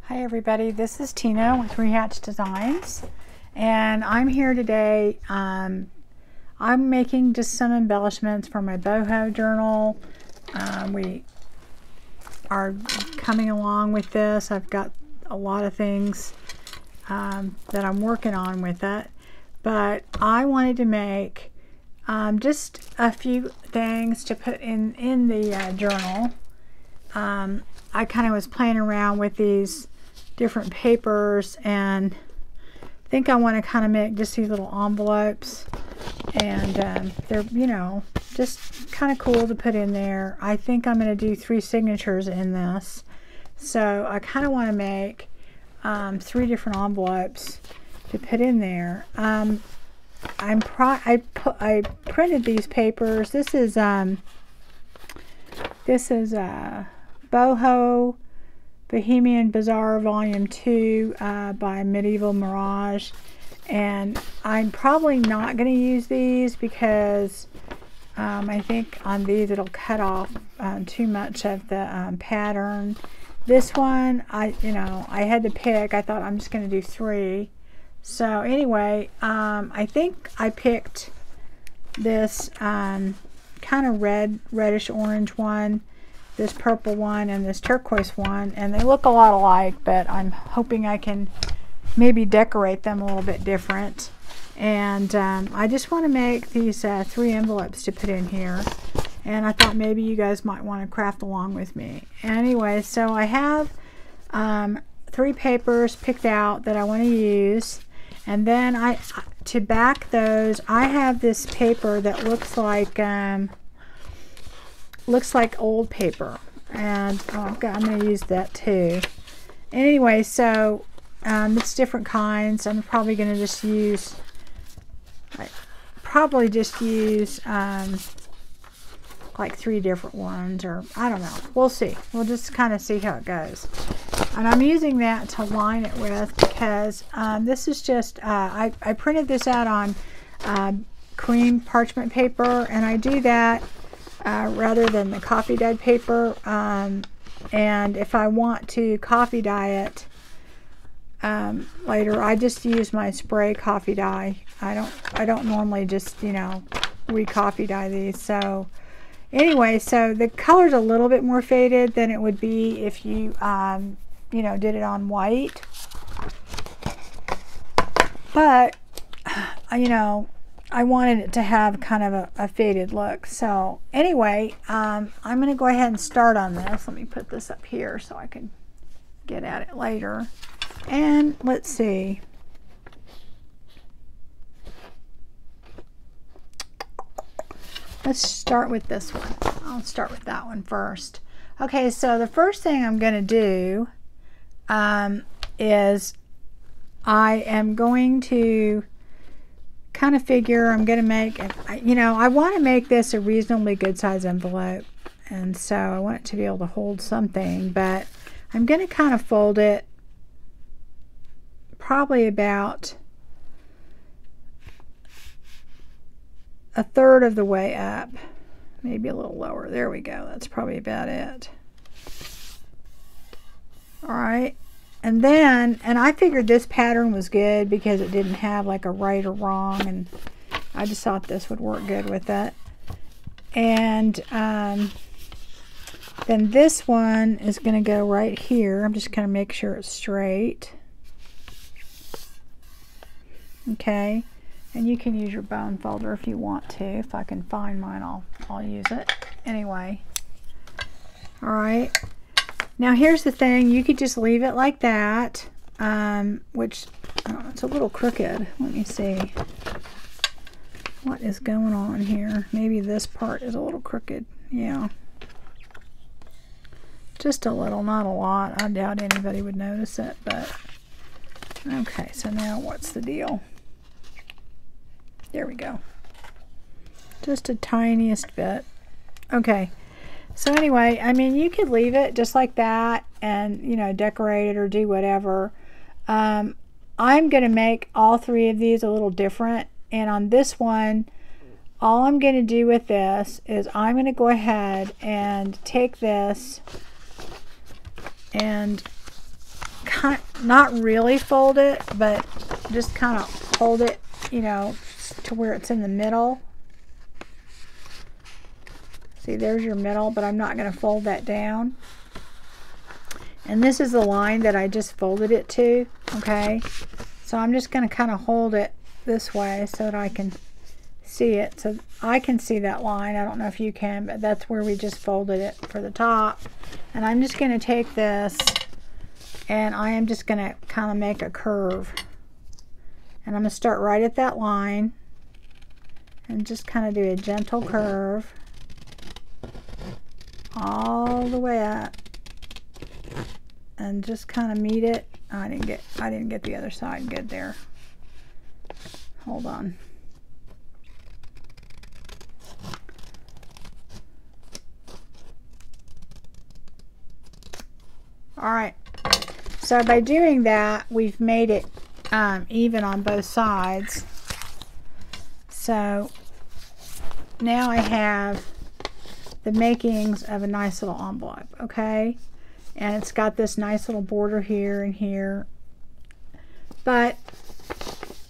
Hi everybody, this is Tina with Rehatch Designs, and I'm here today. I'm making just some embellishments for my boho journal. We are coming along with this. I've got a lot of things that I'm working on with it, but I wanted to make just a few things to put in the journal. I kind of was playing around with these different papers, and I think I want to kind of make just these little envelopes, and they're, you know, just kind of cool to put in there. I think I'm going to do 3 signatures in this, so I kind of want to make 3 different envelopes to put in there. I printed these papers. This is Boho Bohemian Bazaar Volume 2 by Medieval Mirage, and I'm probably not going to use these because I think on these it'll cut off too much of the pattern. This one, I had to pick. I thought I'm just going to do 3. So anyway, I think I picked this kind of reddish orange one, this purple one, and this turquoise one, and they look a lot alike, but I'm hoping I can maybe decorate them a little bit different. And I just want to make these 3 envelopes to put in here, and I thought maybe you guys might want to craft along with me. Anyway, so I have 3 papers picked out that I want to use, and then to back those, I have this paper that looks like old paper, and I'm going to use that too. Anyway, so it's different kinds. I'm probably going to just use like 3 different ones, or I don't know. We'll see. We'll just kind of see how it goes. And I'm using that to line it with because this is just I printed this out on cream parchment paper, and I do that rather than the coffee dyed paper, and if I want to coffee dye it later, I just use my spray coffee dye. I don't normally just, you know, re-coffee dye these. So anyway, so the color's a little bit more faded than it would be if you you know, did it on white, but you know, I wanted it to have kind of a faded look. So anyway, I'm going to go ahead and start on this. Let me put this up here so I can get at it later. And let's see. Let's start with this one. I'll start with that one first. Okay, so the first thing I'm going to do is I am going to kind of figure I'm going to make, you know, I want to make this a reasonably good size envelope, and so I want it to be able to hold something, but I'm going to kind of fold it probably about 1/3 of the way up, maybe a little lower. There we go. That's probably about it. All right. And then, and I figured this pattern was good because it didn't have like a right or wrong, and I just thought this would work good with it. And then this one is going to go right here. I'm just going to make sure it's straight. Okay. And you can use your bone folder if you want to. If I can find mine, I'll use it. Anyway. All right. Now here's the thing, you could just leave it like that, which it's a little crooked. Let me see what is going on here. Maybe this part is a little crooked. Yeah, just a little, not a lot. I doubt anybody would notice it, but okay. So now what's the deal? There we go. Just a tiniest bit. Okay. So anyway, I mean, you could leave it just like that and, you know, decorate it or do whatever. I'm going to make all 3 of these a little different. And on this one, all I'm going to do with this is I'm going to go ahead and take this and not really fold it, but just kind of hold it, you know, to where it's in the middle. See, there's your middle, but I'm not going to fold that down. And this is the line that I just folded it to, okay? So I'm just going to kind of hold it this way so that I can see it. So I can see that line. I don't know if you can, but that's where we just folded it for the top. And I'm just going to take this and I am just going to kind of make a curve. And I'm going to start right at that line and just kind of do a gentle curve all the way up and just kind of meet it. I didn't get the other side good there. Hold on. All right. So by doing that, we've made it even on both sides. So now I have the makings of a nice little envelope, okay? And it's got this nice little border here and here. But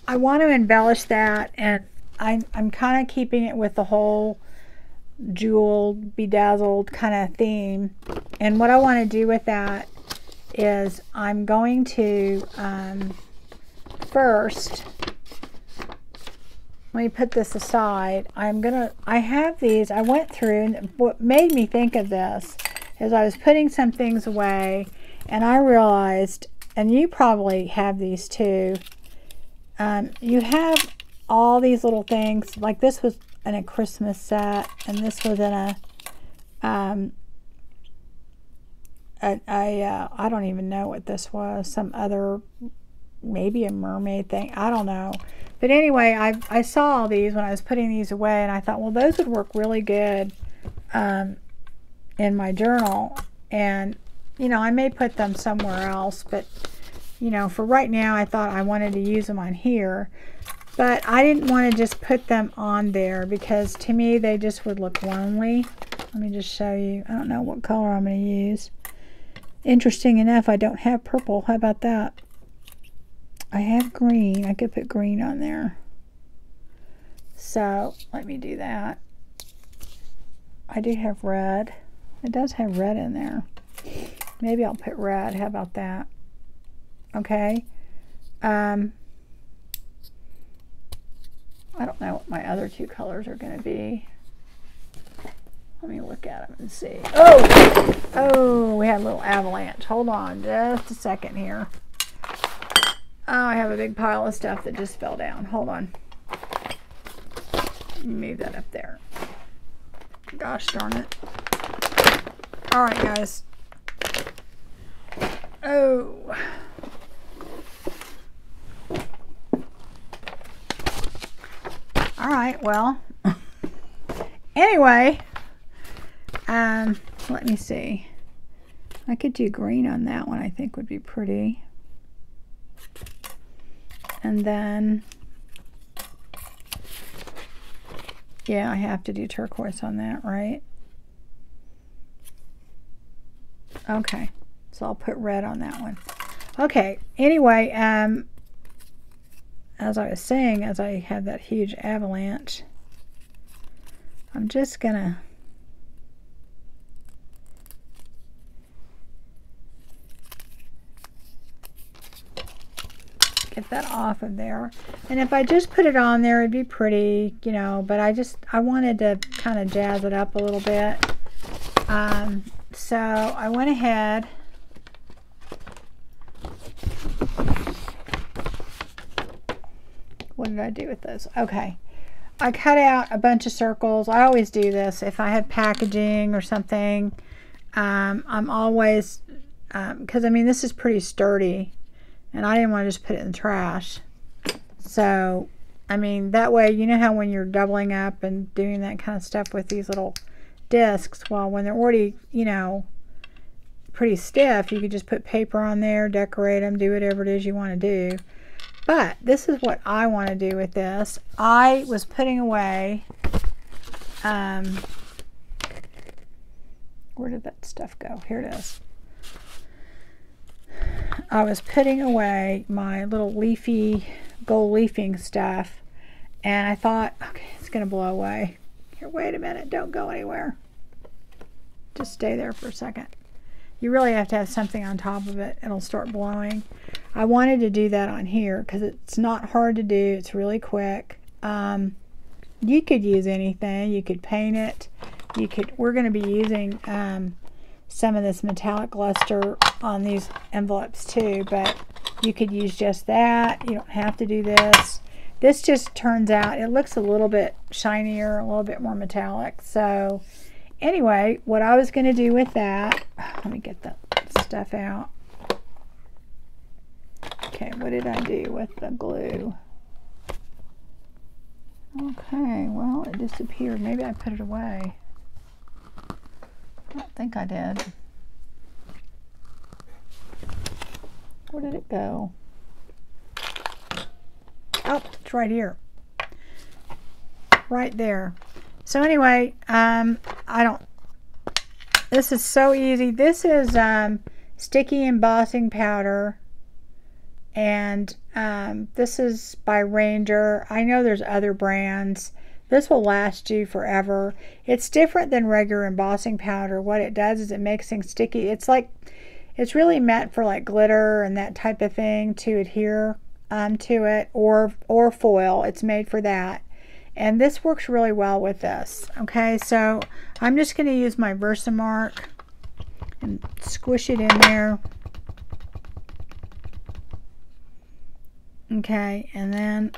I want to embellish that, and I'm kind of keeping it with the whole jeweled, bedazzled kind of theme. And what I want to do with that is I'm going to first, let me put this aside. I have these, I went through, and what made me think of this is I was putting some things away and I realized, and you probably have these too, you have all these little things, like this was in a Christmas set, and this was in a I don't even know what this was, some other, maybe a mermaid thing, I don't know. But anyway, I saw all these when I was putting these away, and I thought, well, those would work really good in my journal. And, you know, I may put them somewhere else, but, you know, for right now, I thought I wanted to use them on here. But I didn't want to just put them on there because to me, they just would look lonely. Let me just show you. I don't know what color I'm going to use. Interesting enough, I don't have purple. How about that? I have green. I could put green on there. So let me do that. I do have red. It does have red in there. Maybe I'll put red. How about that? Okay. I don't know what my other two colors are going to be. Let me look at them and see. Oh, we had a little avalanche. Hold on just a second here. Oh, I have a big pile of stuff that just fell down. Hold on. Move that up there. Gosh darn it. All right, guys. Oh. All right, well. Anyway, let me see. I could do green on that one, I think would be pretty. And then, yeah, I have to do turquoise on that, right? Okay, so I'll put red on that one. Okay, anyway, as I was saying, as I have that huge avalanche, I'm just gonna get that off of there. And if I just put it on there, it'd be pretty, you know, but I wanted to kind of jazz it up a little bit. So I went ahead what did I do with this? Okay, I cut out a bunch of circles. I always do this if I have packaging or something. I'm always because I mean this is pretty sturdy and I didn't want to just put it in the trash. So I mean that way, you know how when you're doubling up and doing that kind of stuff with these little discs, well, when they're already, you know, pretty stiff, you could just put paper on there, decorate them, do whatever it is you want to do. But this is what I want to do with this. I was putting away, where did that stuff go? Here it is. I was putting away my little leafy gold leafing stuff, and I thought, okay, it's gonna blow away. Here, wait a minute, don't go anywhere. Just stay there for a second. You really have to have something on top of it. It'll start blowing. I wanted to do that on here because it's not hard to do. It's really quick. You could use anything. You could paint it. You could. We're going to be using some of this metallic luster on these envelopes too, but you could use just that. You don't have to do this. This just turns out, it looks a little bit shinier, a little bit more metallic. So anyway, what I was going to do with that, let me get the stuff out. Okay, what did I do with the glue? Okay, well, it disappeared. Maybe I put it away. I don't think I did. Where did it go? Oh, it's right here. Right there. So anyway, this is so easy. This is sticky embossing powder, and this is by Ranger. I know there's other brands. This will last you forever. It's different than regular embossing powder. What it does is it makes things sticky. It's really meant for like glitter and that type of thing to adhere to it, or foil. It's made for that. And this works really well with this. Okay, so I'm just going to use my Versamark and squish it in there. Okay, and then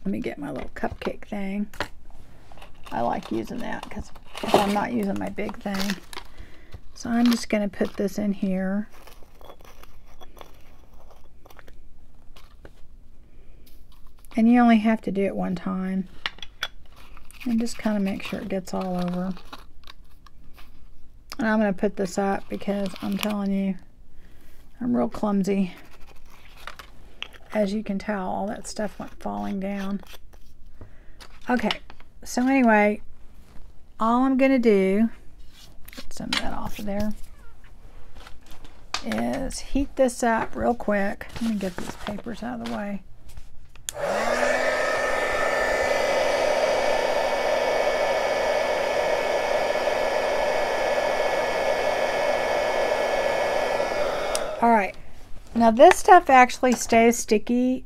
let me get my little cupcake thing. I like using that because if I'm not using my big thing. So I'm just going to put this in here. And you only have to do it one time. And just kind of make sure it gets all over. And I'm going to put this up because I'm telling you, I'm real clumsy. As you can tell, all that stuff went falling down. Okay, so anyway, all I'm going to do, get some of that off of there, is heat this up real quick. Let me get these papers out of the way. All right, now this stuff actually stays sticky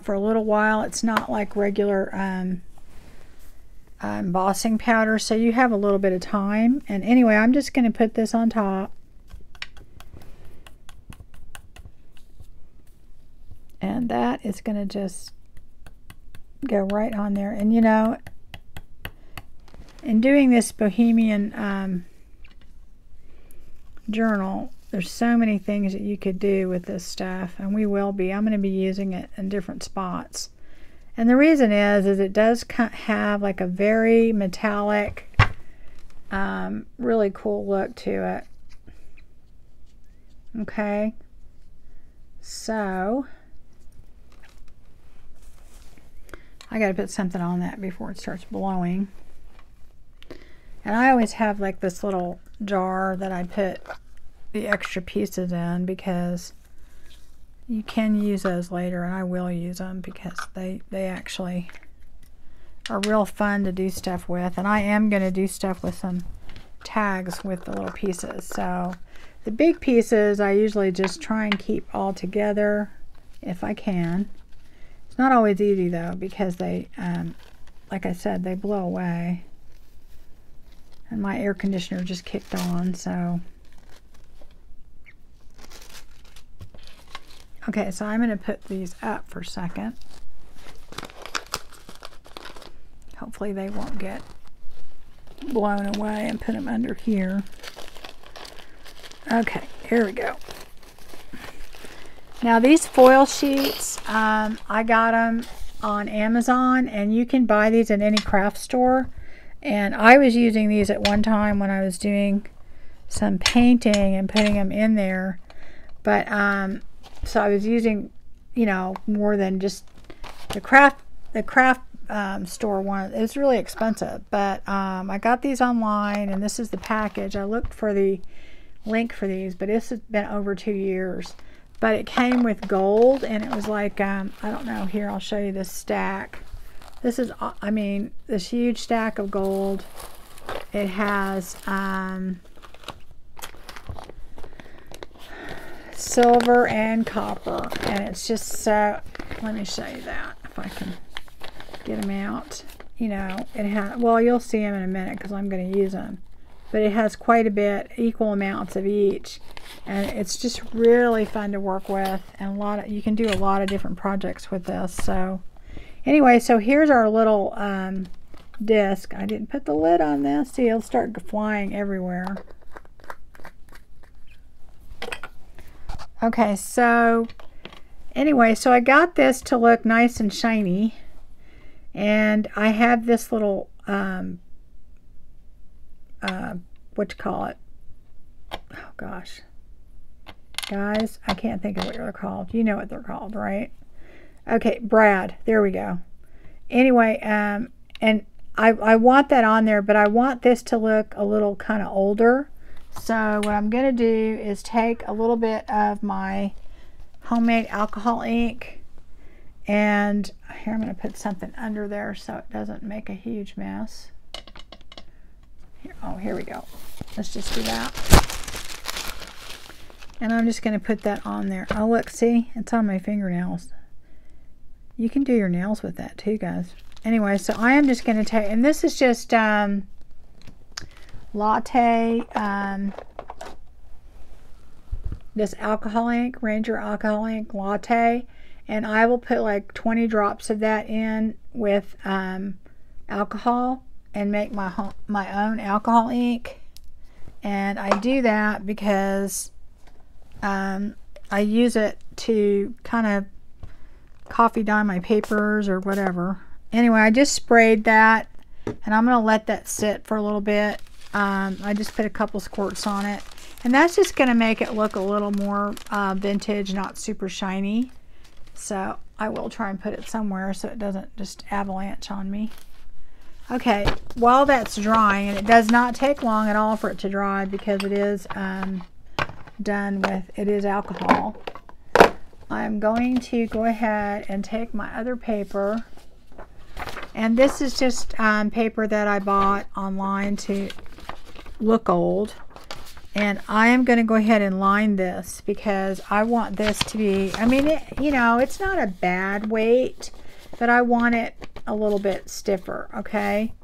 for a little while. It's not like regular embossing powder, so you have a little bit of time. And anyway, I'm just going to put this on top. And that is going to just go right on there. And you know, in doing this Bohemian journal, there's so many things that you could do with this stuff, and we will be. I'm going to be using it in different spots. And the reason is it does have like a very metallic, really cool look to it. Okay, so I got to put something on that before it starts blowing. And I always have like this little jar that I put the extra pieces in because you can use those later, and I will use them because they actually are real fun to do stuff with. And I am going to do stuff with some tags with the little pieces. So the big pieces I usually just try and keep all together if I can. It's not always easy though because they, like I said, they blow away. And my air conditioner just kicked on, so. Okay, so I'm going to put these up for a second. Hopefully they won't get blown away, and put them under here. Okay, here we go. Now these foil sheets, I got them on Amazon, and you can buy these in any craft store. And I was using these at one time when I was doing some painting and putting them in there. But so I was using, you know, more than just the craft store one. It was really expensive, but I got these online, and this is the package. I looked for the link for these, but this has been over 2 years. But it came with gold, and it was like, I don't know, here, I'll show you this stack. This is, I mean, this huge stack of gold. It has silver and copper, and it's just so, let me show you that, if I can get them out. You know, it has, well, you'll see them in a minute because I'm going to use them. But it has quite a bit, equal amounts of each, and it's just really fun to work with, and a lot of, you can do a lot of different projects with this. So anyway, so here's our little disc. I didn't put the lid on this. See, it'll start flying everywhere. Okay, so anyway, so I got this to look nice and shiny, and I have this little what you call it, oh gosh, guys, I can't think of what they're called. You know what they're called, right? Okay, brad, there we go. Anyway, and I want that on there, but I want this to look a little kind of older. So what I'm going to do is take a little bit of my homemade alcohol ink, and here I'm going to put something under there so it doesn't make a huge mess. Here, oh, here we go. Let's just do that. And I'm just going to put that on there. Oh, look, see? It's on my fingernails. You can do your nails with that too, guys. Anyway, so I am just going to take, and this is just latte, this alcohol ink, Ranger alcohol ink latte, and I will put like 20 drops of that in with alcohol and make my own alcohol ink. And I do that because I use it to kind of coffee dye my papers or whatever. Anyway, I just sprayed that, and I'm going to let that sit for a little bit. I just put a couple squirts on it, and that's just going to make it look a little more vintage, not super shiny. So I will try and put it somewhere so it doesn't just avalanche on me. Okay, while that's drying, and it does not take long at all for it to dry because it is done with, it is alcohol. I'm going to go ahead and take my other paper, and this is just paper that I bought online to look old, and I am going to go ahead and line this because I want this to be, I mean, it, you know, it's not a bad weight, but I want it a little bit stiffer. Okay,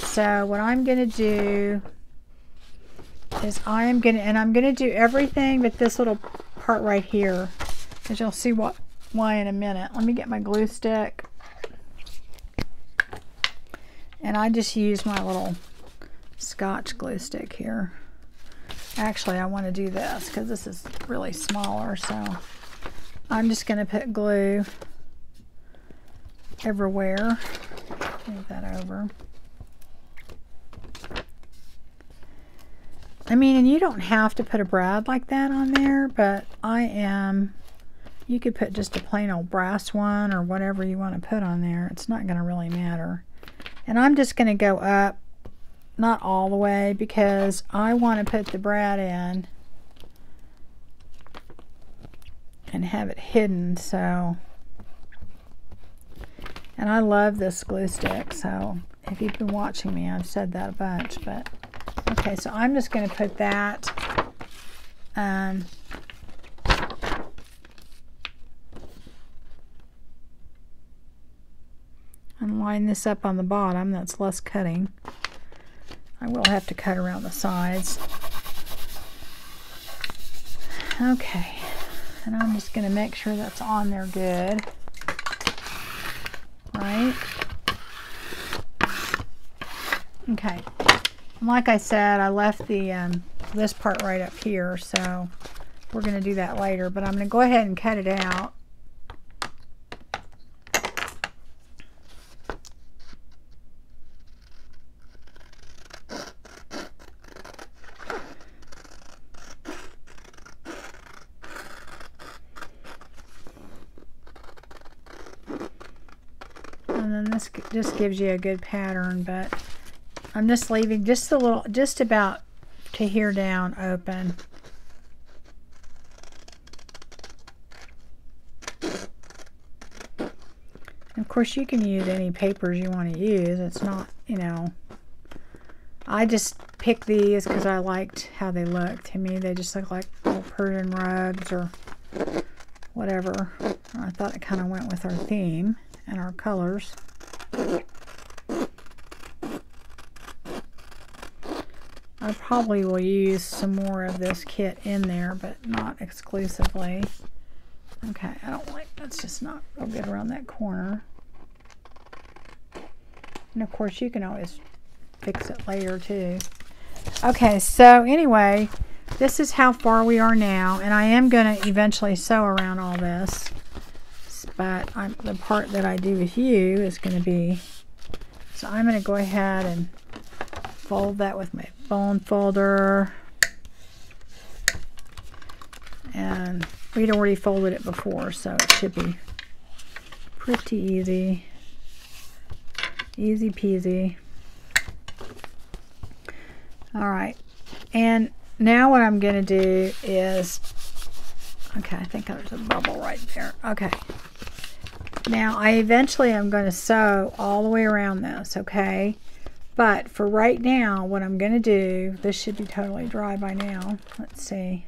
so what I'm going to do is I'm going to do everything but this little part right here, as you'll see why in a minute. Let me get my glue stick, and I just use my little Scotch glue stick here. Actually, I want to do this because this is really smaller, so I'm just going to put glue everywhere. Move that over. I mean, and you don't have to put a brad like that on there, but you could put just a plain old brass one or whatever you want to put on there. It's not going to really matter. And I'm just going to go up, not all the way, because I want to put the brad in and have it hidden. So, and I love this glue stick, so if you've been watching me, I've said that a bunch. But okay, so I'm just going to put that and line this up on the bottom. That's less cutting. I will have to cut around the sides. Okay, and I'm just going to make sure that's on there good. Right? Okay. And like I said, I left the this part right up here, so we're going to do that later, but I'm going to go ahead and cut it out. And then this just gives you a good pattern, but I'm just leaving just a little, just about to here down open. course, you can use any papers you want to use. It's not, you know, I just picked these because I liked how they looked. To me, they just look like little Persian rugs or whatever. I thought it kind of went with our theme and our colors. I probably will use some more of this kit in there, but not exclusively. Okay, I don't like, that's just not real good around that corner. And of course, you can always fix it later too. Okay, so anyway, this is how far we are now, and I am going to eventually sew around all this, but the part that I do with you is going to be, so I'm going to go ahead and fold that with my bone folder, and we'd already folded it before, so it should be pretty easy. Easy peasy. Alright, and now what I'm going to do is, okay, I think there's a bubble right there. Okay, now I eventually am going to sew all the way around this, okay? But for right now, what I'm going to do, this should be totally dry by now. Let's see.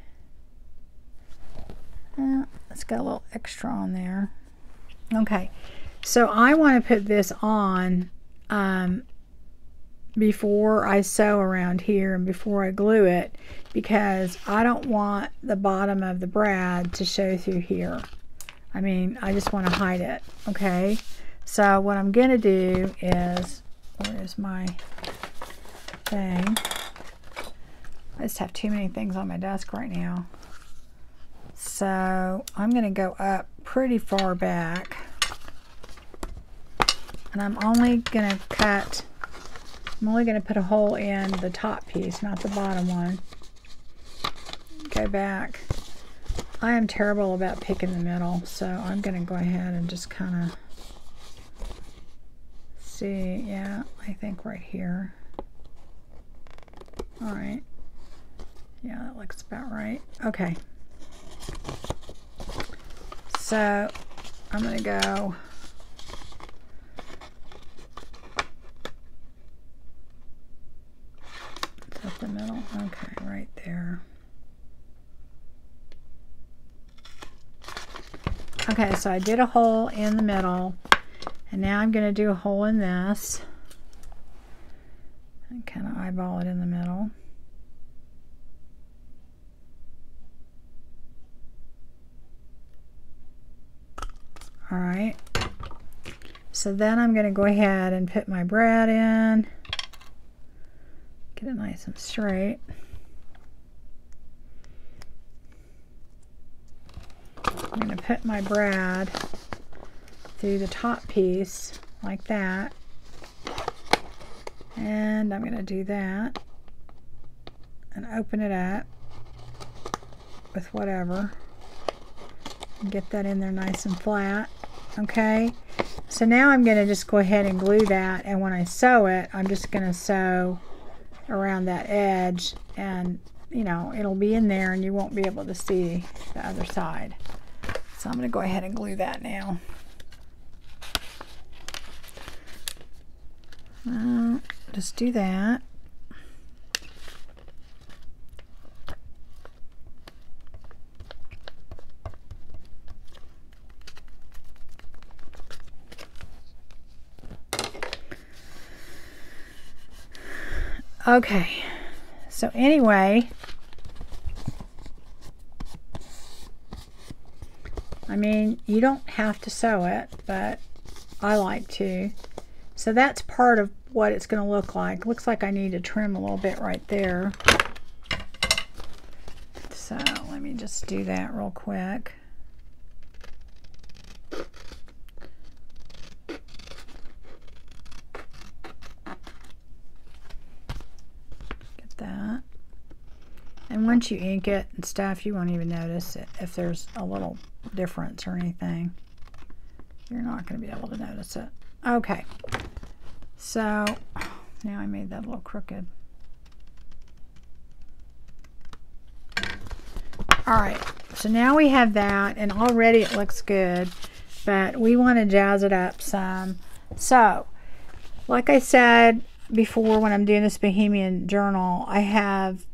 It's got a little extra on there. Okay, so I want to put this on before I sew around here and before I glue it, because I don't want the bottom of the brad to show through here. I mean, I just want to hide it, okay? So what I'm going to do is, where is my thing? I just have too many things on my desk right now. So I'm going to go up pretty far back, and I'm only going to cut, I'm only going to put a hole in the top piece, not the bottom one. Go back. I am terrible about picking the middle, so I'm going to go ahead and just kind of see. Yeah, I think right here. All right. Yeah, that looks about right. Okay. So I'm going to go up the middle. Okay, right there. Okay, so I did a hole in the middle, and now I'm going to do a hole in this and kind of eyeball it in the middle. All right, so then I'm going to go ahead and put my brad in, get it nice and straight. I'm going to put my brad through the top piece like that, and I'm going to do that and open it up with whatever and get that in there nice and flat. Okay, so now I'm going to just go ahead and glue that, and when I sew it, I'm just going to sew around that edge, and you know, it'll be in there and you won't be able to see the other side. So I'm going to go ahead and glue that now. Just do that. Okay, so anyway, I mean, you don't have to sew it, but I like to. So that's part of what it's going to look like. Looks like I need to trim a little bit right there. So let me just do that real quick. That, and once you ink it and stuff, you won't even notice it if there's a little difference or anything. You're not going to be able to notice it. Okay, so now I made that a little crooked. All right, so now we have that, and already it looks good, but we want to jazz it up some. So, like I said before, when I'm doing this Bohemian journal, I have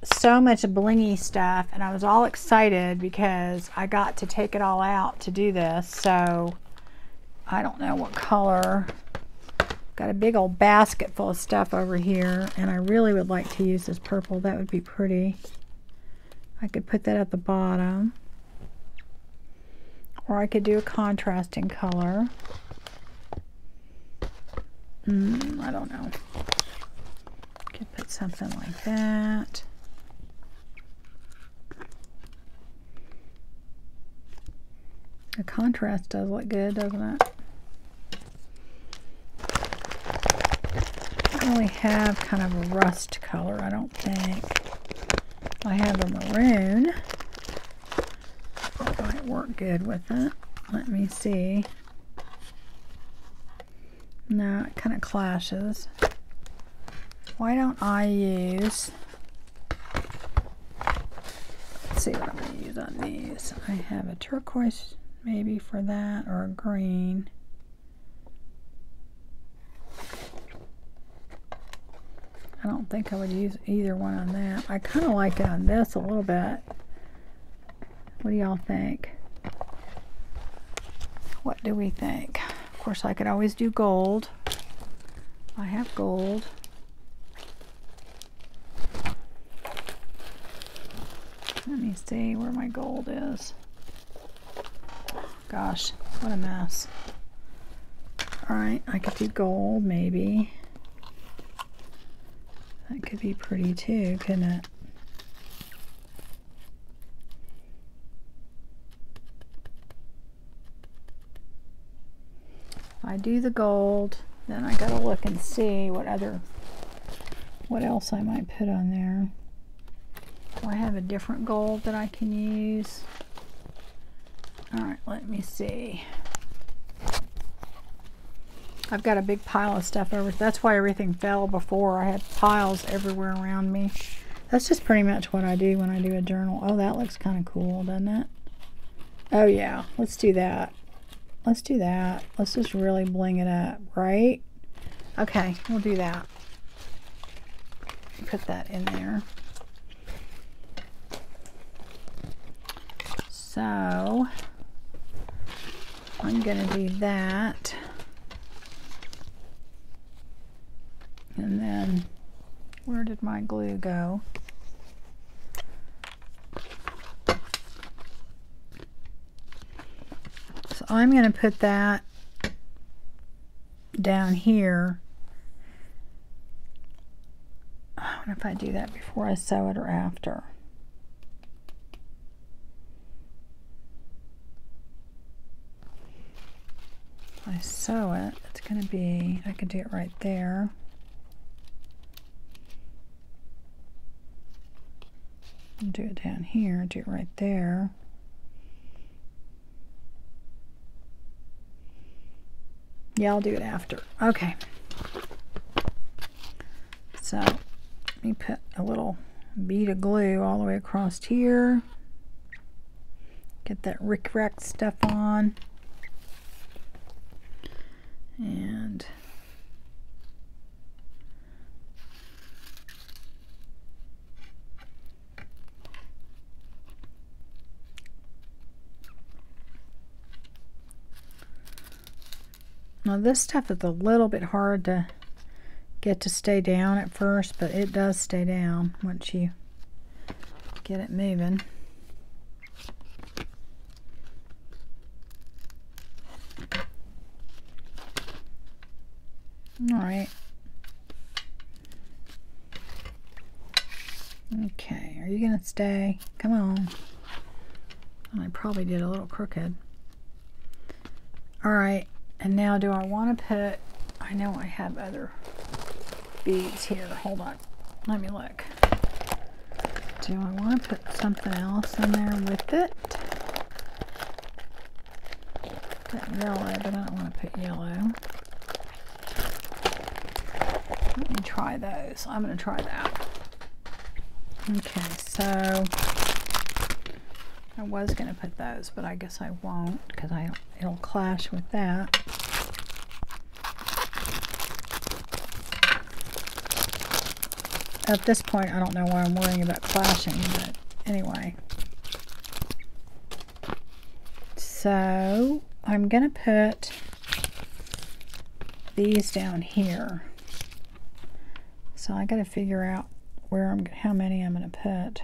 so much blingy stuff, and I was all excited because I got to take it all out to do this. So I don't know what color. Got a big old basket full of stuff over here, and I really would like to use this purple. That would be pretty. I could put that at the bottom, or I could do a contrasting color. I don't know. Could put something like that. The contrast does look good, doesn't it? I don't really have kind of a rust color, I don't think. I have a maroon. That might work good with it. Let me see. No, it kind of clashes. Why don't I use... Let's see what I'm going to use on these. I have a turquoise maybe for that, or a green. I don't think I would use either one on that. I kind of like it on this a little bit. What do y'all think? What do we think? Of course, I could always do gold. I have gold. Let me see where my gold is. Gosh, what a mess. Alright, I could do gold maybe. That could be pretty too, couldn't it? If I do the gold, then I gotta look and see what else I might put on there. Do I have a different gold that I can use? Alright, let me see. I've got a big pile of stuff over. That's why everything fell before. I had piles everywhere around me. That's just pretty much what I do when I do a journal. Oh, that looks kind of cool, doesn't it? Oh yeah, let's do that. Let's do that. Let's just really bling it up, right? Okay, we'll do that. Put that in there. So I'm gonna do that, and then where did my glue go? So I'm gonna put that down here. I wonder if I do that before I sew it or after. I sew it, it's going to be, I could do it right there. Do it down here, do it right there. Yeah, I'll do it after. Okay. So, let me put a little bead of glue all the way across here. Get that rick-rack stuff on. And now this stuff is a little bit hard to get to stay down at first, but it does stay down once you get it moving. All right. Okay, are you gonna stay? Come on. I probably did a little crooked. All right, and now do I want to put, I know I have other beads here. Hold on, let me look. Do I want to put something else in there with it? Got yellow, but I don't want to put yellow. Let me try those. I'm going to try that. Okay, so I was going to put those, but I guess I won't because it'll clash with that. At this point, I don't know why I'm worrying about clashing, but anyway. So I'm going to put these down here. So I got to figure out how many I'm going to put.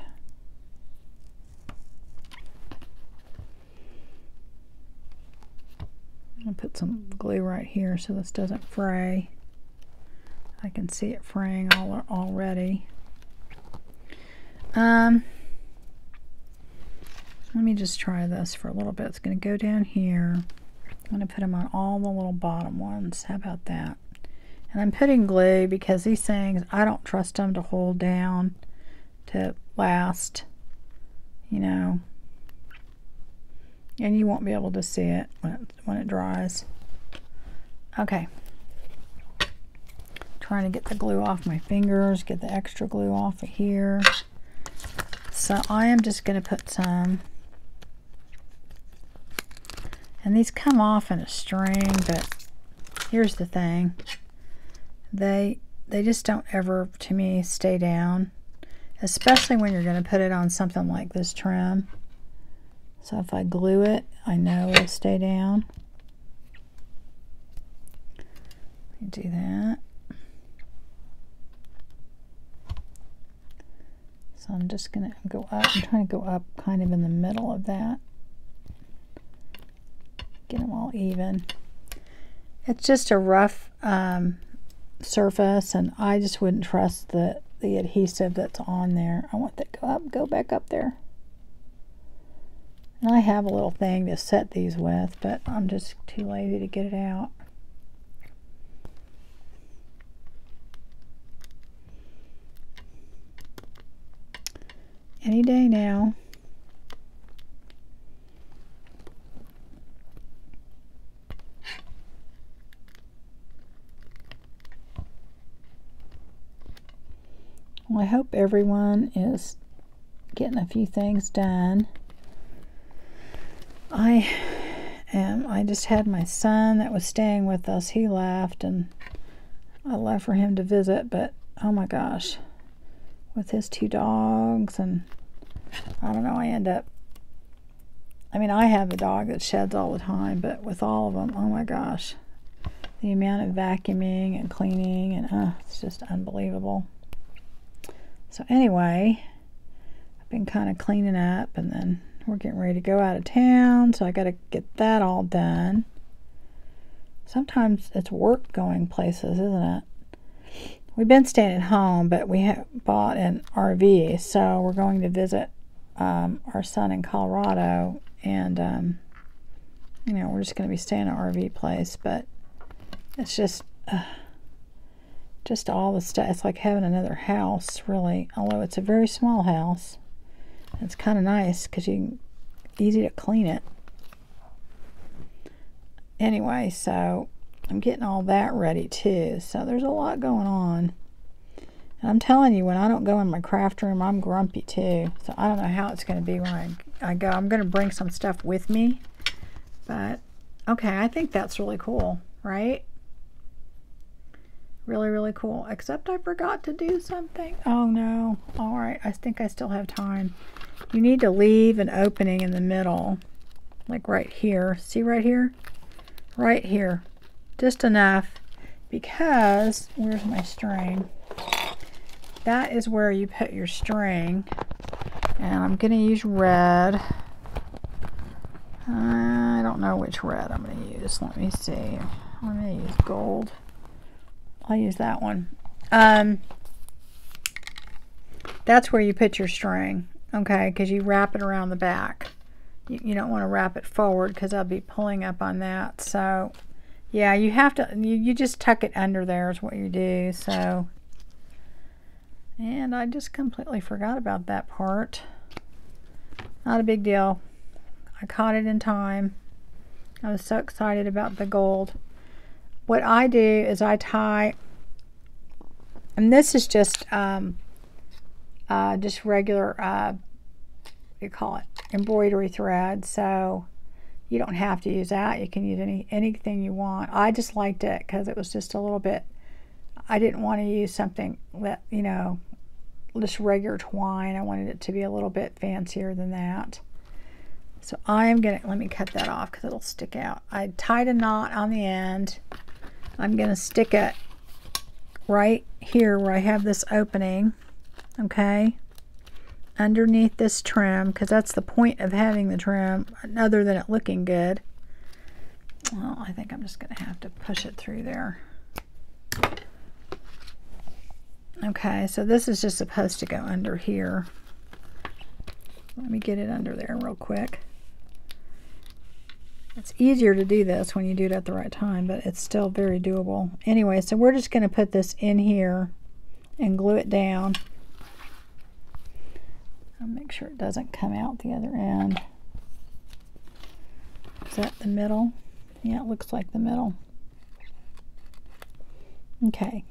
I'll put some glue right here so this doesn't fray. I can see it fraying already. Let me just try this for a little bit. It's going to go down here. I'm going to put them on all the little bottom ones. How about that? And I'm putting glue because these things, I don't trust them to hold down to last, you know. And you won't be able to see it when it dries. Okay. Trying to get the glue off my fingers, get the extra glue off of here. So I am just going to put some. And these come off in a string, but here's the thing. They just don't ever, to me, stay down. Especially when you're going to put it on something like this trim. So if I glue it, I know it'll stay down. Do that. So I'm just going to go up. I'm trying to go up kind of in the middle of that. Get them all even. It's just a rough surface, and I just wouldn't trust the adhesive that's on there. I want that to go back up there. And I have a little thing to set these with, but I'm just too lazy to get it out. Any day now. Well, I hope everyone is getting a few things done. I just had my son that was staying with us. He left, and I left for him to visit, but oh my gosh, with his 2 dogs, and I don't know, I mean, I have a dog that sheds all the time, but with all of them, oh my gosh, the amount of vacuuming and cleaning, and it's just unbelievable. So anyway, I've been kind of cleaning up, and then we're getting ready to go out of town, so I got to get that all done. Sometimes it's work going places, isn't it? We've been staying at home, but we have bought an RV, so we're going to visit our son in Colorado, and you know, we're just going to be staying at an RV place, but it's just all the stuff. It's like having another house, really, although it's a very small house. It's kind of nice because easy to clean it. Anyway, so I'm getting all that ready too. So there's a lot going on. And I'm telling you, when I don't go in my craft room, I'm grumpy too. So I don't know how it's going to be when I go. I'm going to bring some stuff with me. But, okay, I think that's really cool, right? Really, really cool. Except I forgot to do something. Oh, no. All right, I think I still have time. You need to leave an opening in the middle, like right here. See right here? Right here. Just enough, because, where's my string? That is where you put your string. And I'm going to use red. I don't know which red I'm going to use. Let me see. I'm going to use gold. I'll use that one. That's where you put your string, okay, because you wrap it around the back. You don't want to wrap it forward because I'll be pulling up on that. So, yeah, you have to, you just tuck it under there is what you do. So, and I just completely forgot about that part. Not a big deal. I caught it in time. I was so excited about the gold. What I do is I tie, and this is just regular you call it, embroidery thread, so you don't have to use that. You can use anything you want. I just liked it because it was just a little bit, I didn't want to use something that, you know, just regular twine. I wanted it to be a little bit fancier than that. So I am gonna, let me cut that off because it'll stick out. I tied a knot on the end. I'm gonna stick it right here where I have this opening, okay, underneath this trim, because that's the point of having the trim, other than it looking good. Well, I think I'm just gonna have to push it through there. Okay, so this is just supposed to go under here. Let me get it under there real quick. It's easier to do this when you do it at the right time, but it's still very doable. Anyway, so we're just going to put this in here and glue it down. I'll make sure it doesn't come out the other end. Is that the middle? Yeah, it looks like the middle. Okay.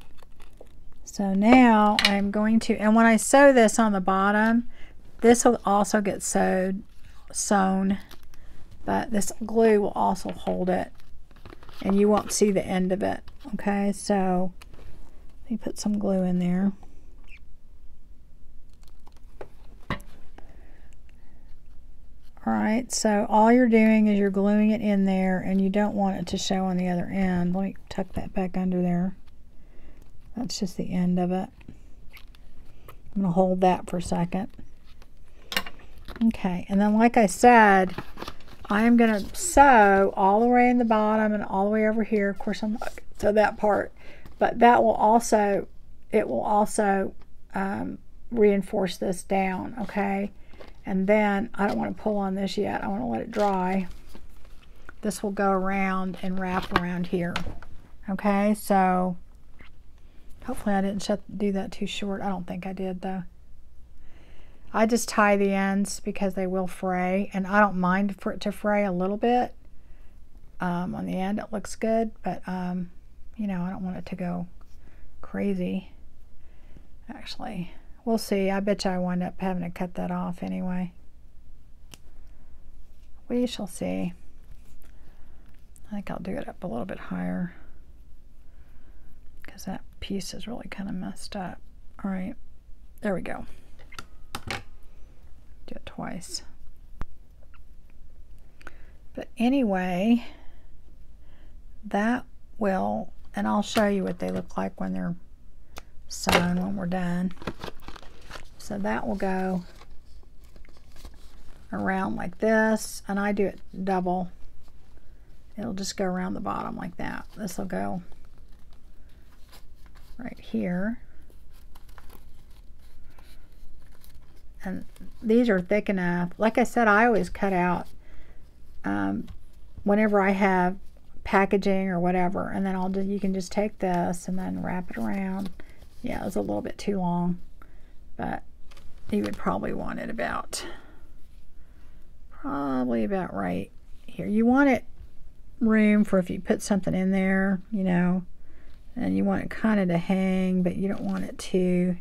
So now I'm going to, and when I sew this on the bottom, this will also get sewn, but this glue will also hold it, and you won't see the end of it. Okay, so let me put some glue in there. All right, so all you're doing is you're gluing it in there, and you don't want it to show on the other end. Let me tuck that back under there. That's just the end of it. I'm going to hold that for a second. Okay, and then like I said, I am going to sew all the way in the bottom and all the way over here. Of course, I'm not going to sew that part, but that will also, it will also reinforce this down, okay? And then I don't want to pull on this yet. I want to let it dry. This will go around and wrap around here. Okay, so hopefully I didn't do that too short. I don't think I did though. I just tie the ends because they will fray, and I don't mind for it to fray a little bit. On the end it looks good, but you know, I don't want it to go crazy. Actually, we'll see. I bet you I wind up having to cut that off anyway. We shall see. I think I'll do it up a little bit higher because that piece is really kind of messed up. All right, there we go. Do it twice. But anyway, that will, and I'll show you what they look like when they're sewn when we're done. So that will go around like this, and I do it double. It'll just go around the bottom like that. This will go right here. And these are thick enough. Like I said, I always cut out whenever I have packaging or whatever, and then you can just take this and then wrap it around. Yeah, it was a little bit too long, but you would probably want it probably about right here. You want it room for if you put something in there, you know, and you want it kind of to hang, but you don't want it too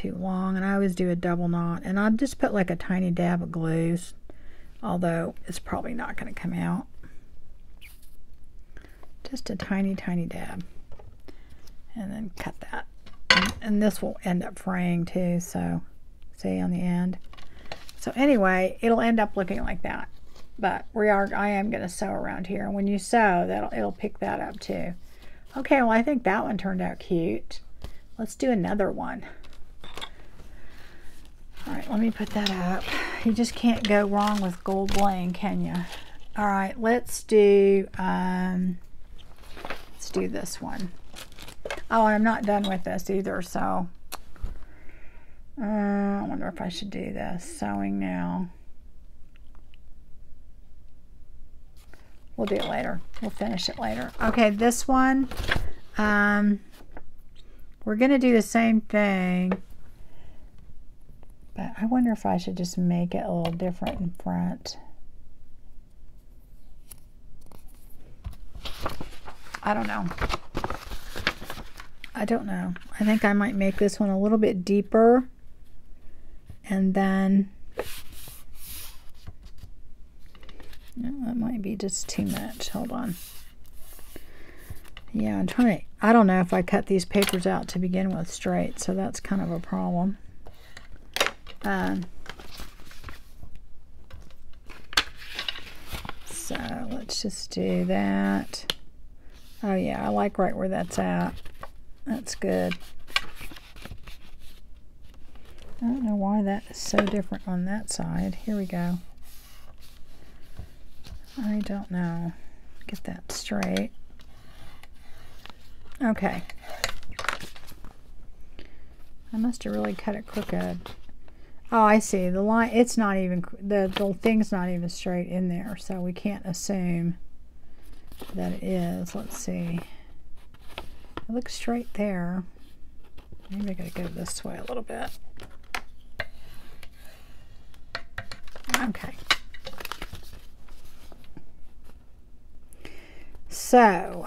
long. And I always do a double knot, and I'll just put like a tiny dab of glue, although it's probably not going to come out. Just a tiny dab, and then cut that, and this will end up fraying too, so see on the end. So anyway, it'll end up looking like that, but I am going to sew around here, and when you sew, it'll pick that up too. Okay, well, I think that one turned out cute. Let's do another one. All right, let me put that up. You just can't go wrong with gold bling, can you? All right, let's do this one. Oh, I'm not done with this either, so I wonder if I should do this sewing now. We'll do it later. We'll finish it later. Okay, this one, we're going to do the same thing, but I wonder if I should just make it a little different in front. I don't know. I think I might make this one a little bit deeper, and then No, that might be just too much. Hold on. Yeah, I'm trying to, I don't know if I cut these papers out to begin with straight, so that's kind of a problem. So let's just do that. Oh yeah, I like right where that's at. That's good. I don't know why that is so different on that side. Here we go. I don't know. Get that straight. Okay. I must have really cut it crooked. Oh, I see. The line, it's not even, the thing's not even straight in there, so we can't assume that it is. Let's see. It looks straight there. Maybe I gotta go this way a little bit. Okay. So,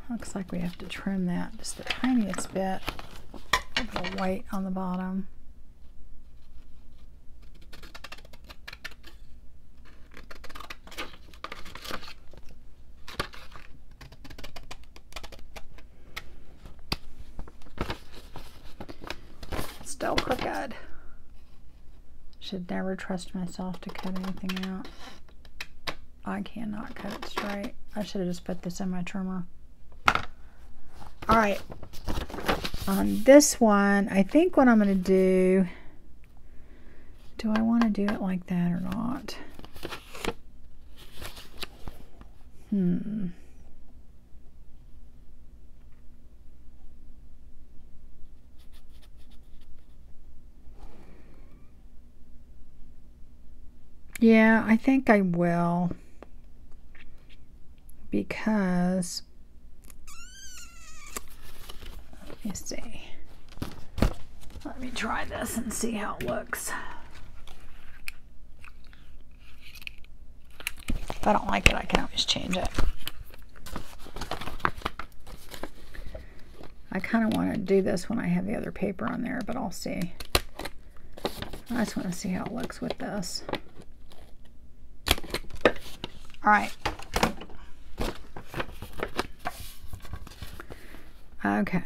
looks like we have to trim that just the tiniest bit of the white on the bottom. Still crooked. Should never trust myself to cut anything out. I cannot cut it straight. I should have just put this in my trimmer. Alright. On this one, I think what I'm going to do I want to do it like that or not? Yeah, I think I will, because let me see. Let me try this and see how it looks. If I don't like it, I can always change it. I kind of want to do this when I have the other paper on there, but I'll see. I just want to see how it looks with this. All right. Okay.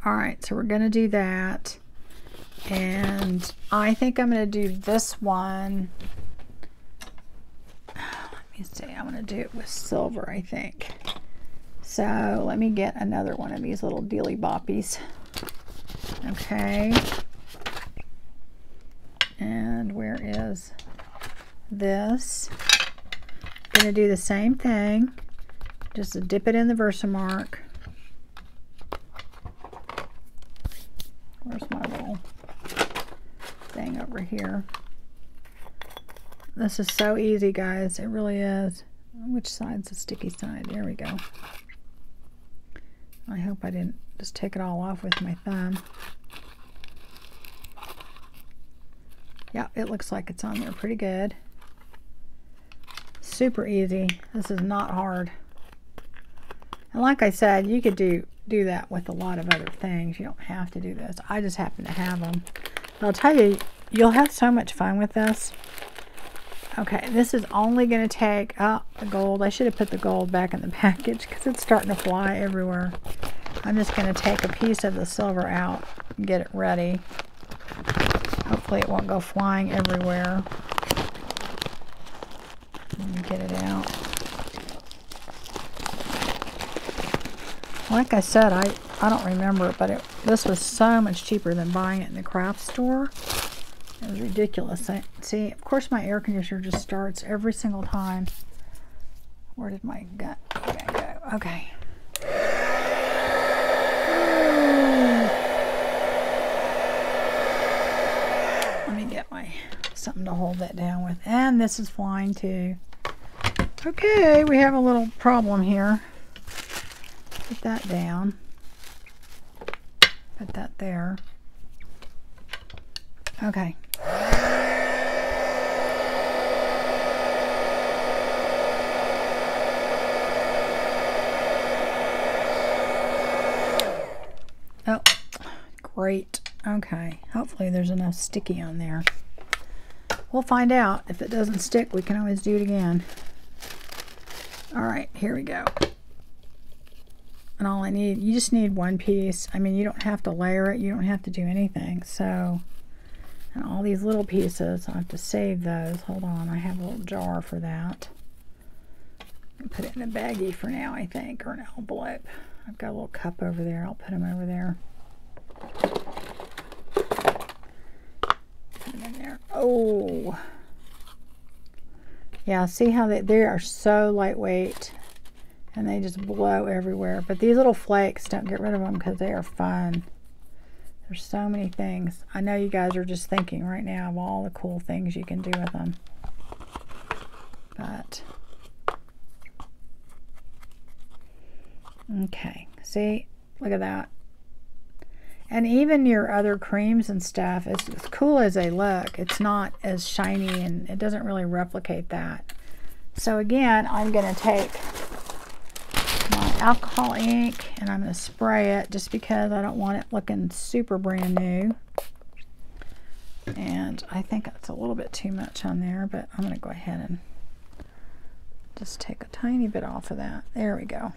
All right, so we're going to do that. And I think I'm going to do this one. Let me see. I'm going to do it with silver, I think. So let me get another one of these little dealy boppies. Okay. And where is this? I'm going to do the same thing. Just dip it in the Versamark. Where's my little thing over here? This is so easy, guys. It really is. Which side's the sticky side? There we go. I hope I didn't just take it all off with my thumb. Yeah, it looks like it's on there pretty good. Super easy. This is not hard. And like I said, you could do that with a lot of other things. You don't have to do this. I just happen to have them. But I'll tell you, you'll have so much fun with this. Okay, this is only going to take, the gold. I should have put the gold back in the package because it's starting to fly everywhere. I'm just going to take a piece of the silver out and get it ready. Hopefully it won't go flying everywhere. Let me get it out. Like I said, I don't remember it, but this was so much cheaper than buying it in the craft store. It was ridiculous. See, of course my air conditioner just starts every single time. Where did my gun go? Okay. Let me get something to hold that down with. And this is flying too. Okay, we have a little problem here. Put that down. Put that there. Okay. Oh, great. Okay. Hopefully there's enough sticky on there. We'll find out. If it doesn't stick, we can always do it again. All right, here we go. And all I need, you just need one piece. I mean, you don't have to layer it. You don't have to do anything. So, and all these little pieces, I have to save those. Hold on, I have a little jar for that. I'll put it in a baggie for now, I think, or an envelope. I've got a little cup over there. I'll put them over there. Put them in there. Oh. Yeah, see how they are so lightweight. And they just blow everywhere. But these little flakes, don't get rid of them because they are fun. There's so many things. I know you guys are just thinking right now of all the cool things you can do with them. But, okay. See? Look at that. And even your other creams and stuff, as cool as they look, it's not as shiny and it doesn't really replicate that. So again, I'm going to take my alcohol ink and I'm going to spray it just because I don't want it looking super brand new. And I think it's a little bit too much on there, but I'm going to go ahead and just take a tiny bit off of that. There we go.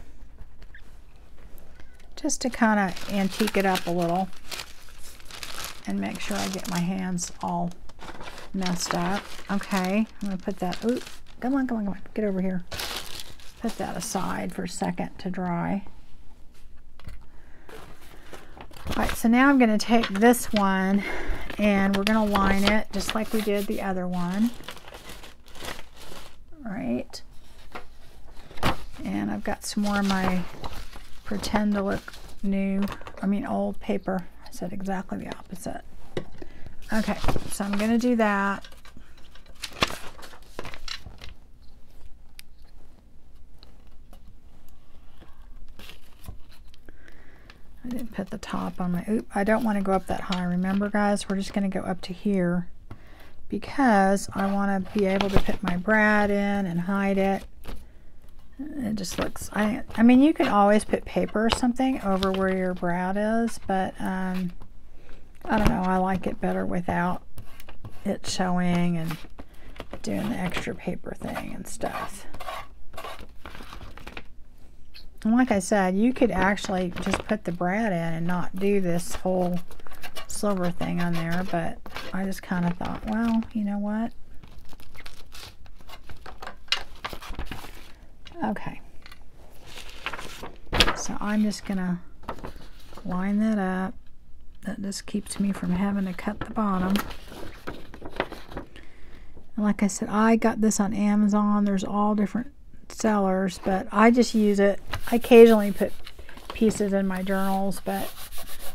Just to kind of antique it up a little and make sure I get my hands all messed up. Okay, I'm going to put that, ooh, come on, get over here. Put that aside for a second to dry. All right, so now I'm going to take this one and we're going to line it just like we did the other one. All right. And I've got some more of my pretend to look new, old paper. I said exactly the opposite. Okay, so I'm going to do that. I didn't put the top on my, I don't want to go up that high. Remember guys, we're just going to go up to here because I want to be able to put my brad in and hide it. It just looks, I mean, you can always put paper or something over where your brad is, but I don't know, I like it better without it showing and doing the extra paper thing and stuff. And like I said, you could actually just put the brad in and not do this whole silver thing on there, but I just kind of thought, well, you know what? Okay. So I'm just going to line that up. That just keeps me from having to cut the bottom. And like I said, I got this on Amazon. There's all different sellers, but I just use it. I occasionally put pieces in my journals, but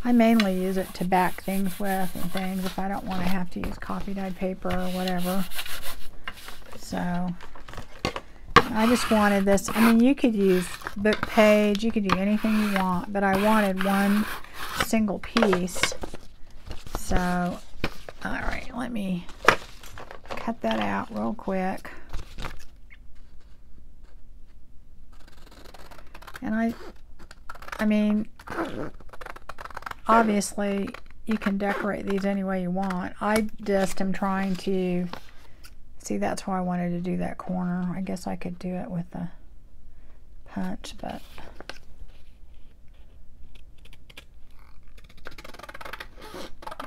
I mainly use it to back things with and things if I don't want to have to use coffee dyed paper or whatever. So I just wanted this. I mean, you could use book page, you could do anything you want, but I wanted one single piece. So, all right, let me cut that out real quick. And I mean, obviously you can decorate these any way you want. I just am trying to, see, that's why I wanted to do that corner. I guess I could do it with a punch, but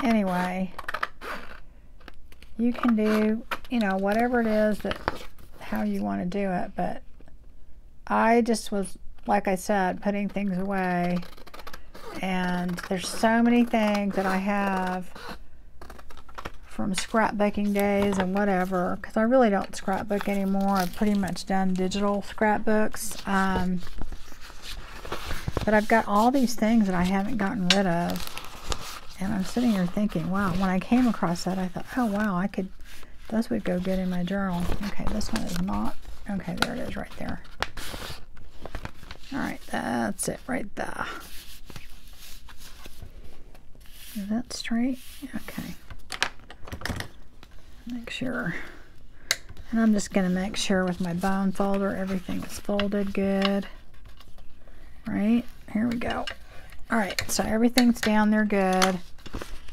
anyway, you can do, you know, whatever it is that, how you want to do it, but I just was, like I said, putting things away, and there's so many things that I have from scrapbooking days and whatever, because I really don't scrapbook anymore. I've pretty much done digital scrapbooks, but I've got all these things that I haven't gotten rid of, and I'm sitting here thinking, wow, when I came across that I thought, oh wow, I could, those would go good in my journal. Okay, this one is not, okay, there it is right there. Alright, that's it right there. Is that straight? Okay. Make sure. And I'm just going to make sure with my bone folder everything is folded good. Right? Here we go. Alright, so everything's down there good.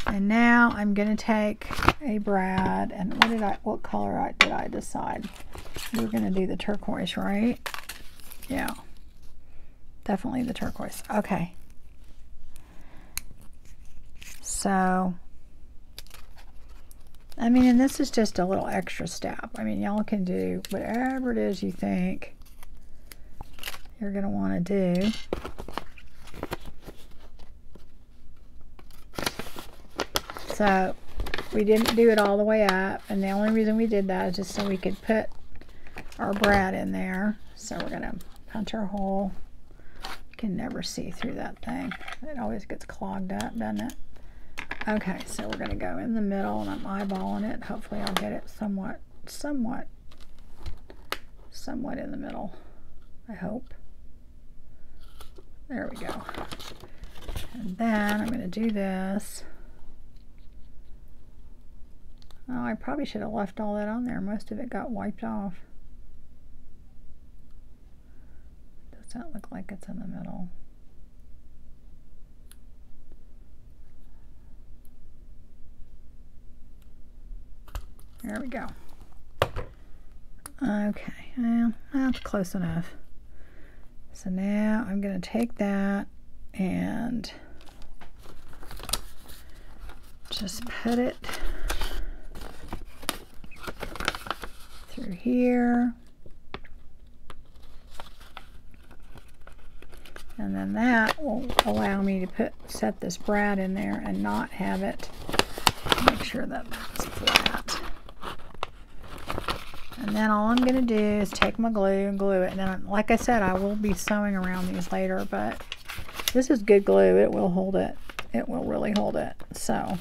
And now I'm going to take a brad, and what color did I decide? We were going to do the turquoise, right? Yeah. Definitely the turquoise. Okay. So, I mean, and this is just a little extra step. I mean, y'all can do whatever it is you think you're going to want to do. So, we didn't do it all the way up, and the only reason we did that is just so we could put our brad in there. So we're going to punch our hole. You can never see through that thing. It always gets clogged up, doesn't it? Okay, so we're going to go in the middle, and I'm eyeballing it. Hopefully I'll get it somewhat in the middle, I hope. There we go. And then I'm going to do this. Oh, I probably should have left all that on there. Most of it got wiped off. Does that look like it's in the middle? There we go. Okay, well, that's close enough. So now I'm going to take that and just put it through here. And then that will allow me to set this brad in there and not have it, make sure that that's flat. And then all I'm going to do is take my glue and glue it. And then, like I said, I will be sewing around these later, but this is good glue. It will hold it. It will really hold it. So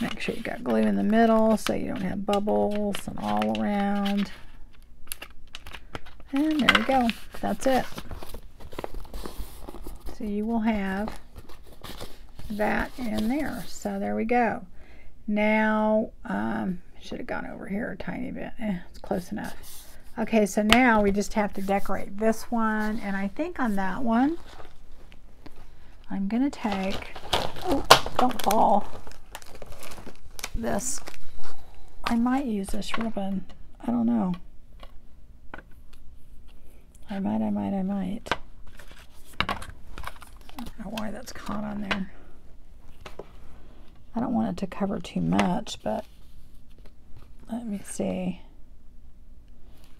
make sure you got glue in the middle so you don't have bubbles and all around. And there we go. That's it. So you will have that in there. So there we go. Now, should have gone over here a tiny bit. It's close enough. Okay, so now we just have to decorate this one. And I think on that one, I'm going to take, oh, don't fall, this. I might use this ribbon. I don't know. I might. I don't know why that's caught on there. I don't want it to cover too much, but let me see.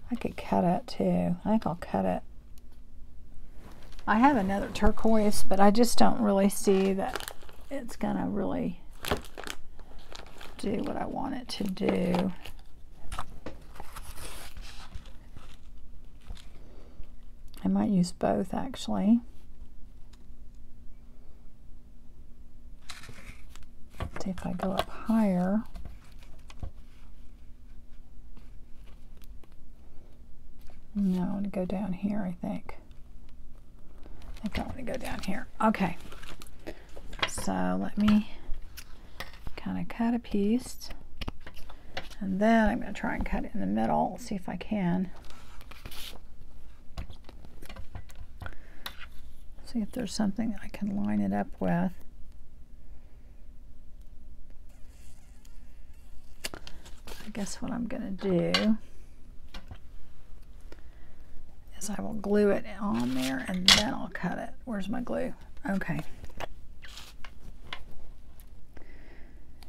I could cut it too. I think I'll cut it. I have another turquoise, but I just don't really see that it's gonna really do what I want it to do. I might use both actually. See if I go up higher. No, I want to go down here, I think. I want to go down here. Okay. So let me kind of cut a piece. And then I'm going to try and cut it in the middle. See if I can. See if there's something that I can line it up with. I guess what I'm going to do is I will glue it on there and then I'll cut it. Where's my glue? Okay.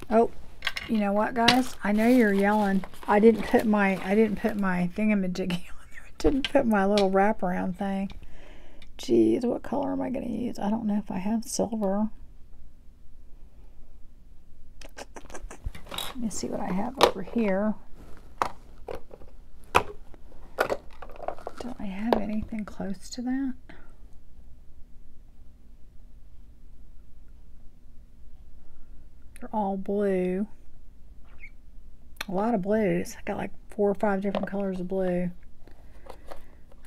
Oh, you know what, guys? I know you're yelling. I didn't put my thingamajiggy on there. I didn't put my little wraparound thing. Geez, what color am I going to use? I don't know if I have silver. Let me see what I have over here. Do I have anything close to that? They're all blue. A lot of blues. I got like 4 or 5 different colors of blue.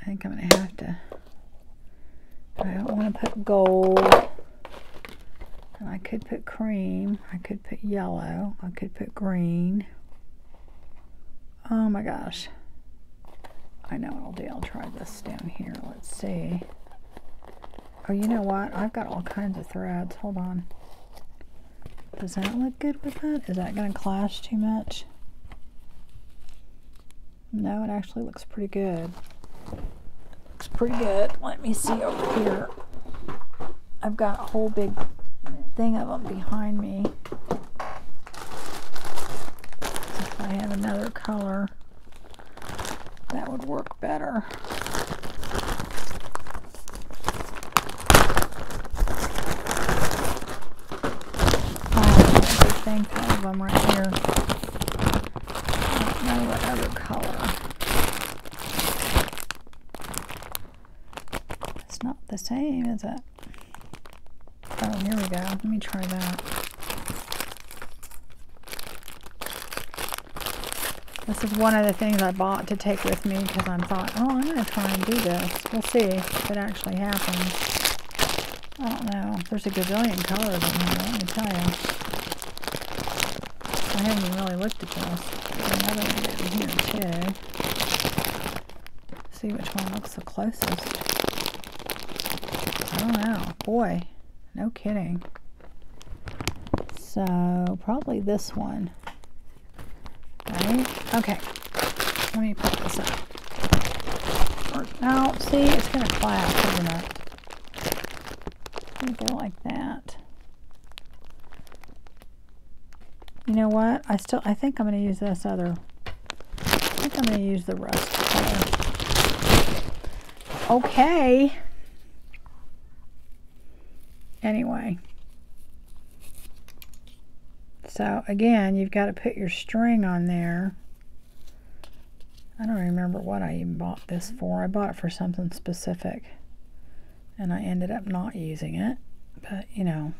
I think I'm going to have to. I don't want to put gold. And I could put cream. I could put yellow. I could put green. Oh my gosh. I know what I'll do. I'll try this down here. Let's see. Oh, you know what? I've got all kinds of threads. Hold on. Does that look good with that? Is that going to clash too much? No, it actually looks pretty good. pretty good. Let me see over here. I've got a whole big thing of them behind me. So if I have another color, that would work better. I think I have them right here. I don't know what other color. It's not the same, is it? Oh, here we go. Let me try that. This is one of the things I bought to take with me because I thought, oh, I'm going to try and do this. We'll see if it actually happens. I don't know. There's a gazillion colors in here, let me tell you. I haven't even really looked at this. There's another one in here too. See which one looks the closest. I don't know. Boy, no kidding. So probably this one. Right? Okay. Let me put this up. Now, see, it's going to clap, isn't it? Go like that. You know what? I think I'm going to use this other. I think I'm going to use the rust color. Okay. Anyway. So again, you've got to put your string on there. I don't remember what I even bought this for. I bought it for something specific. And I ended up not using it. But, you know.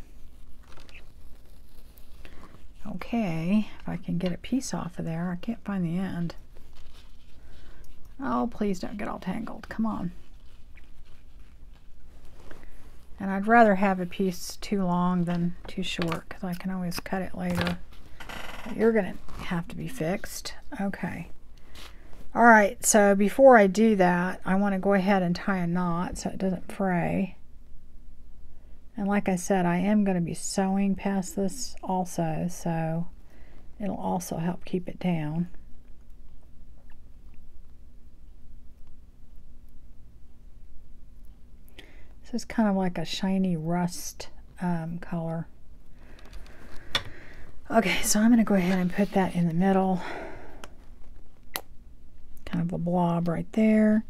Okay, if I can get a piece off of there. I can't find the end. Oh, please don't get all tangled. Come on. And I'd rather have a piece too long than too short because I can always cut it later. But you're going to have to be fixed. Okay. All right, so before I do that, I want to go ahead and tie a knot so it doesn't fray. And like I said, I am going to be sewing past this also, so it'll also help keep it down. This is kind of like a shiny rust color. Okay, so I'm going to go ahead and put that in the middle. Kind of a blob right there.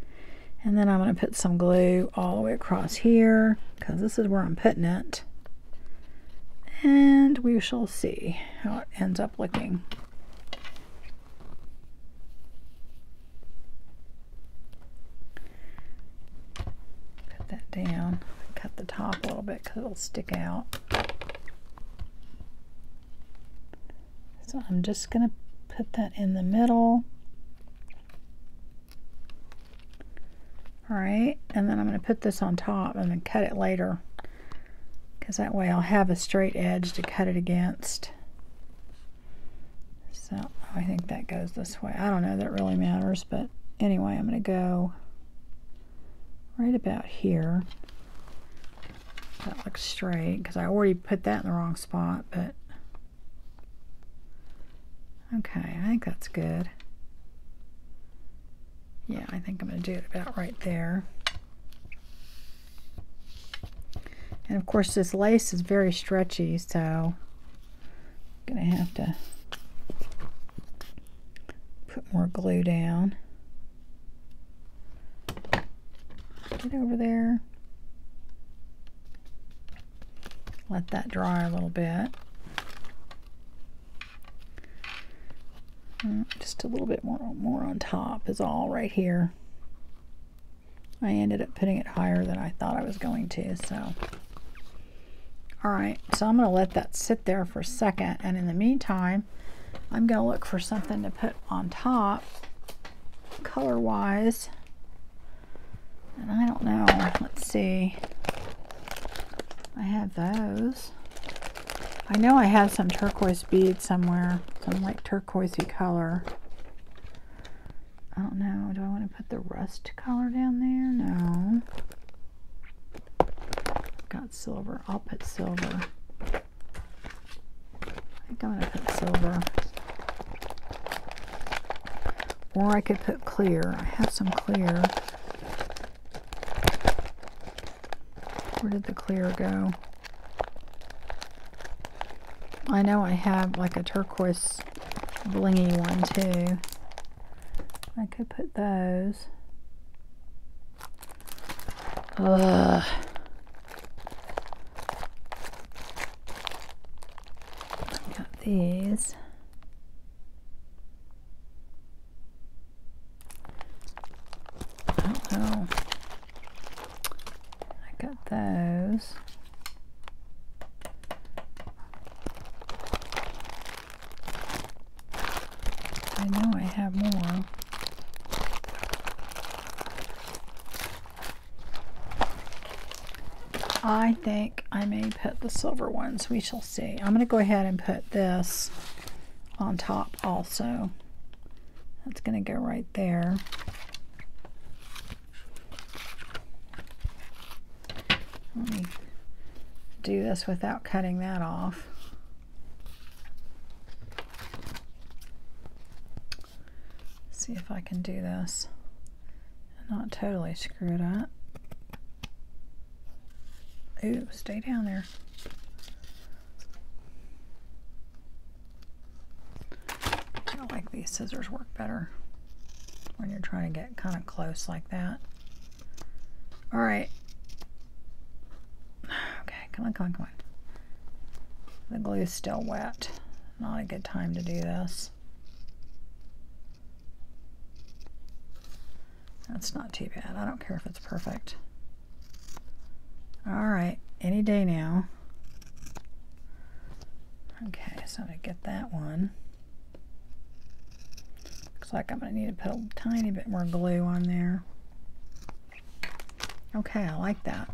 And then I'm going to put some glue all the way across here because this is where I'm putting it. And we shall see how it ends up looking. Put that down. Cut the top a little bit because it'll stick out. So I'm just going to put that in the middle. Alright, and then I'm going to put this on top and then cut it later because that way I'll have a straight edge to cut it against. So I think that goes this way. I don't know that it really matters, but anyway, I'm going to go right about here. That looks straight because I already put that in the wrong spot, but okay, I think that's good. Yeah, I think I'm going to do it about right there. And of course this lace is very stretchy, so I'm going to have to put more glue down. Get over there. Let that dry a little bit. Just a little bit more on top is all right here. I ended up putting it higher than I thought I was going to, so. Alright, so I'm going to let that sit there for a second, and in the meantime, I'm going to look for something to put on top, color-wise. And I don't know, let's see. I have those. I know I have some turquoise beads somewhere, some like turquoisey color. I don't know, do I want to put the rust color down there? No. I've got silver, I'll put silver. I think I'm going to put silver. Or I could put clear, I have some clear. Where did the clear go? I know I have like a turquoise blingy one too. I could put those. Ugh. I've got these. I don't know. I got those. I know I have more. I think I may put the silver ones. We shall see. I'm going to go ahead and put this on top also. That's going to go right there. Let me do this without cutting that off. See if I can do this and not totally screw it up. Ooh, stay down there. I feel like these scissors work better when you're trying to get kind of close like that. All right. Okay, come on, come on, come on. The glue's still wet. Not a good time to do this. That's not too bad. I don't care if it's perfect. All right, any day now. Okay, so I'm gonna get that one. Looks like I'm gonna need to put a tiny bit more glue on there. Okay, I like that.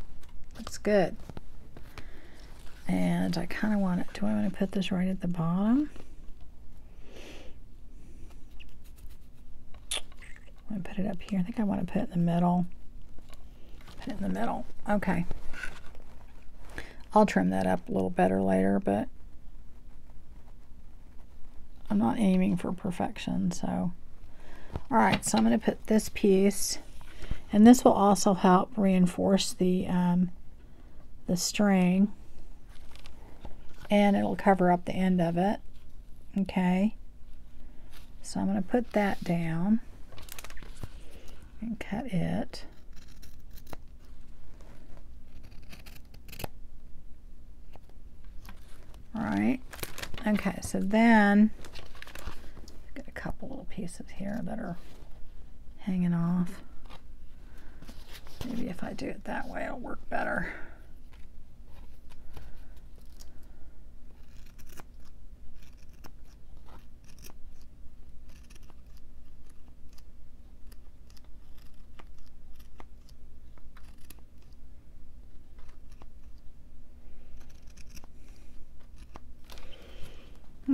Looks good. And I kind of want it, do I want to put this right at the bottom? I want to put it up here. I think I want to put it in the middle. Put it in the middle. Okay. I'll trim that up a little better later, but I'm not aiming for perfection, so. All right, so I'm going to put this piece, and this will also help reinforce the string, and it'll cover up the end of it. Okay. So I'm going to put that down and cut it. All right. Okay, so then got a couple little pieces here that are hanging off. Maybe if I do it that way, it'll work better.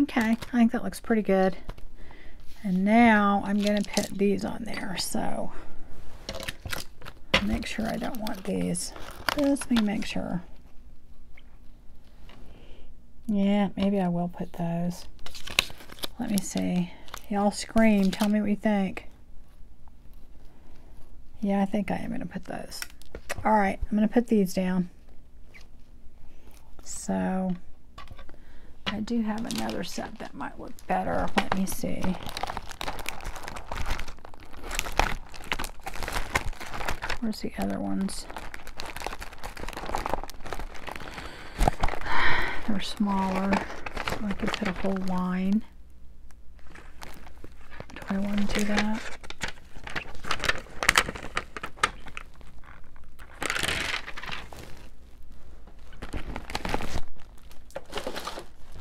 Okay, I think that looks pretty good. And now I'm going to put these on there, so make sure I don't want these. Just me make sure. Yeah, maybe I will put those. Let me see. Y'all scream. Tell me what you think. Yeah, I think I am going to put those. All right, I'm going to put these down. So I do have another set that might look better. Let me see. Where's the other ones? They're smaller. I could put a whole line. Do I want to do that?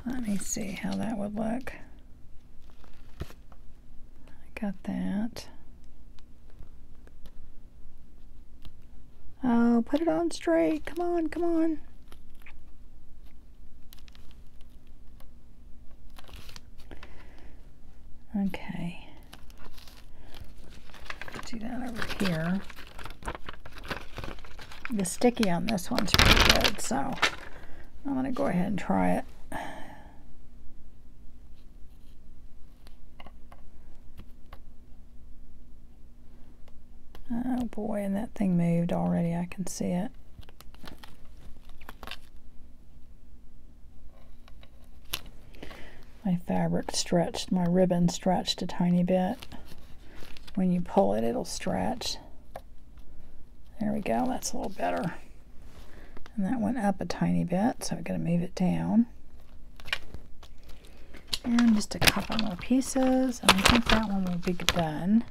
Let me see how that would look. I got that. Oh, put it on straight. Come on, come on. Okay. Do that over here. The sticky on this one's pretty good, so I'm going to go ahead and try it. Oh boy, and that thing moved already. I can see it. my fabric stretched, my ribbon stretched a tiny bit. When you pull it, it'll stretch. There we go, that's a little better. And that went up a tiny bit, so I'm going to move it down. And just a couple more pieces, and I think that one will be done.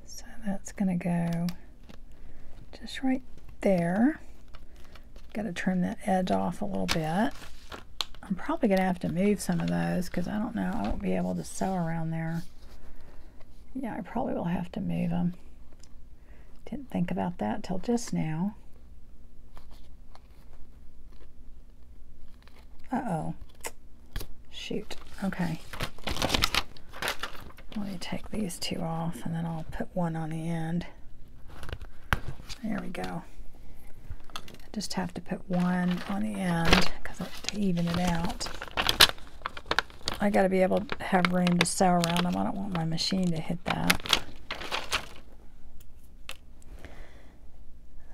So that's going to go just right there. Got to trim that edge off a little bit. I'm probably going to have to move some of those because I don't know, I won't be able to sew around there. Yeah, I probably will have to move them. Didn't think about that till just now. Uh-oh. Shoot. Okay. Let me take these two off and then I'll put one on the end. There we go. I just have to put one on the end to even it out. I got to be able to have room to sew around them. I don't want my machine to hit that.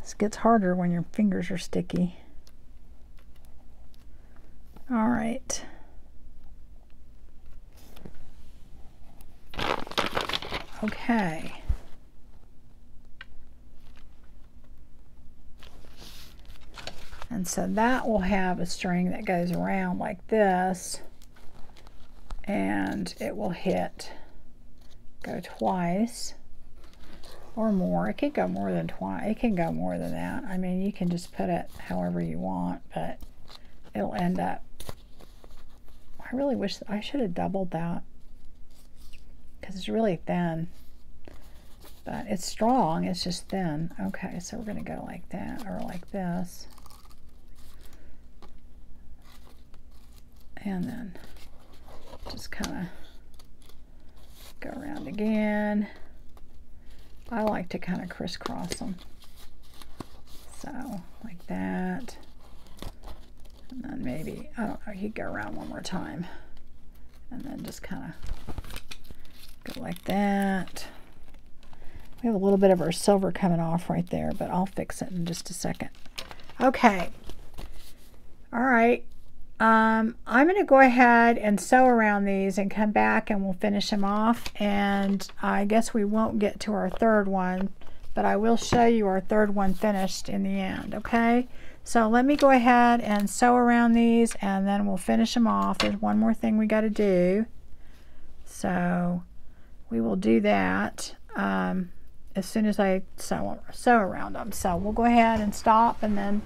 This gets harder when your fingers are sticky. All right. Okay. And so that will have a string that goes around like this, and it will go twice or more. It can go more than twice. It can go more than that. I mean, you can just put it however you want, but it'll end up. I really wish I should have doubled that because it's really thin, but it's strong, it's just thin. Okay, so we're going to go like that or like this, and then just kind of go around again. I like to kind of crisscross them, so like that. And then maybe, I don't know, you go around one more time. And then just kind of go like that. We have a little bit of our silver coming off right there, but I'll fix it in just a second. Okay. All right. I'm going to go ahead and sew around these and come back and we'll finish them off. And I guess we won't get to our third one, but I will show you our third one finished in the end, okay? So let me go ahead and sew around these and then we'll finish them off. There's one more thing we got to do. So we will do that as soon as I sew around them. So we'll go ahead and stop and then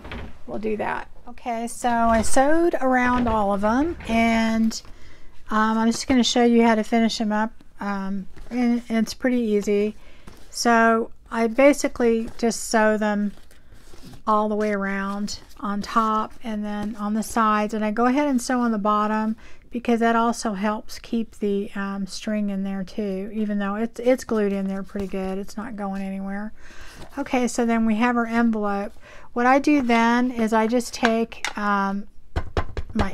we'll do that. Okay, so I sewed around all of them and I'm just going to show you how to finish them up. And it's pretty easy. So I basically just sew them all the way around on top and then on the sides, and I go ahead and sew on the bottom because that also helps keep the string in there too, even though it's glued in there pretty good. It's not going anywhere. Okay, so then we have our envelope. What I do then is I just take my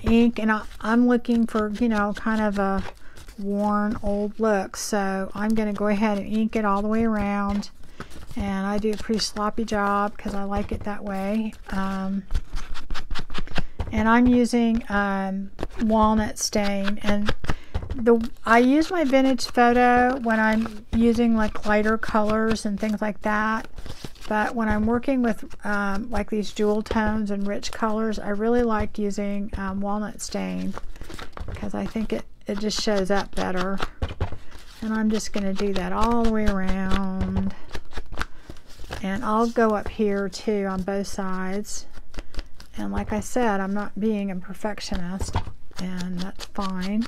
ink, and I'm looking for, you know, kind of a worn old look, so I'm going to go ahead and ink it all the way around. And I do a pretty sloppy job because I like it that way. And I'm using walnut stain. And I use my vintage photo when I'm using like lighter colors and things like that. But when I'm working with like these jewel tones and rich colors, I really like using walnut stain because I think it just shows up better. And I'm just going to do that all the way around. And I'll go up here too on both sides. And like I said, I'm not being a perfectionist, and that's fine.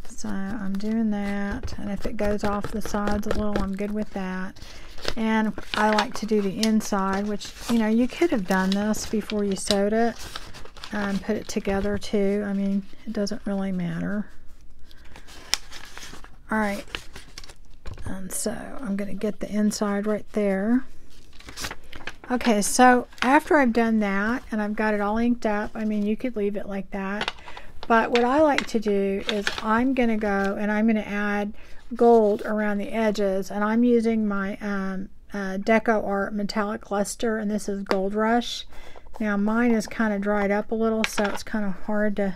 So I'm doing that, and if it goes off the sides a little, I'm good with that. And I like to do the inside, which, you know, you could have done this before you sewed it and put it together too. I mean, it doesn't really matter. All right. And so I'm going to get the inside right there. Okay, so after I've done that and I've got it all inked up, I mean, you could leave it like that. But what I like to do is I'm going to go and I'm going to add gold around the edges. And I'm using my Deco Art Metallic Luster, and this is Gold Rush. Now mine is kind of dried up a little, so it's kind of hard to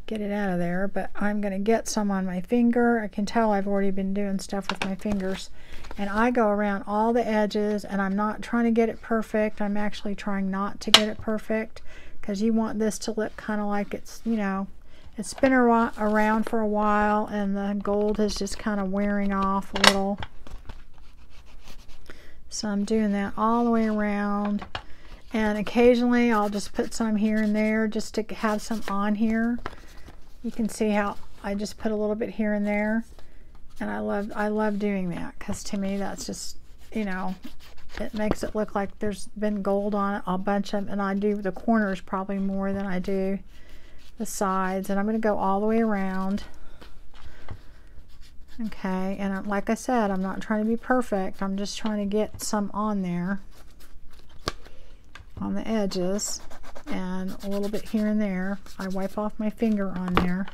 get it out of there, but I'm going to get some on my finger. I can tell I've already been doing stuff with my fingers, and I go around all the edges, and I'm not trying to get it perfect. I'm actually trying not to get it perfect, because you want this to look kind of like it's, you know, it's been around for a while, and the gold is just kind of wearing off a little. So I'm doing that all the way around, and occasionally I'll just put some here and there just to have some on here. You can see how I just put a little bit here and there, and I love doing that, because to me that's just, you know, it makes it look like there's been gold on it, a bunch of, and I do the corners probably more than I do the sides. And I'm going to go all the way around. Okay, and like I said, I'm not trying to be perfect. I'm just trying to get some on there on the edges, and a little bit here and there. I wipe off my finger on there.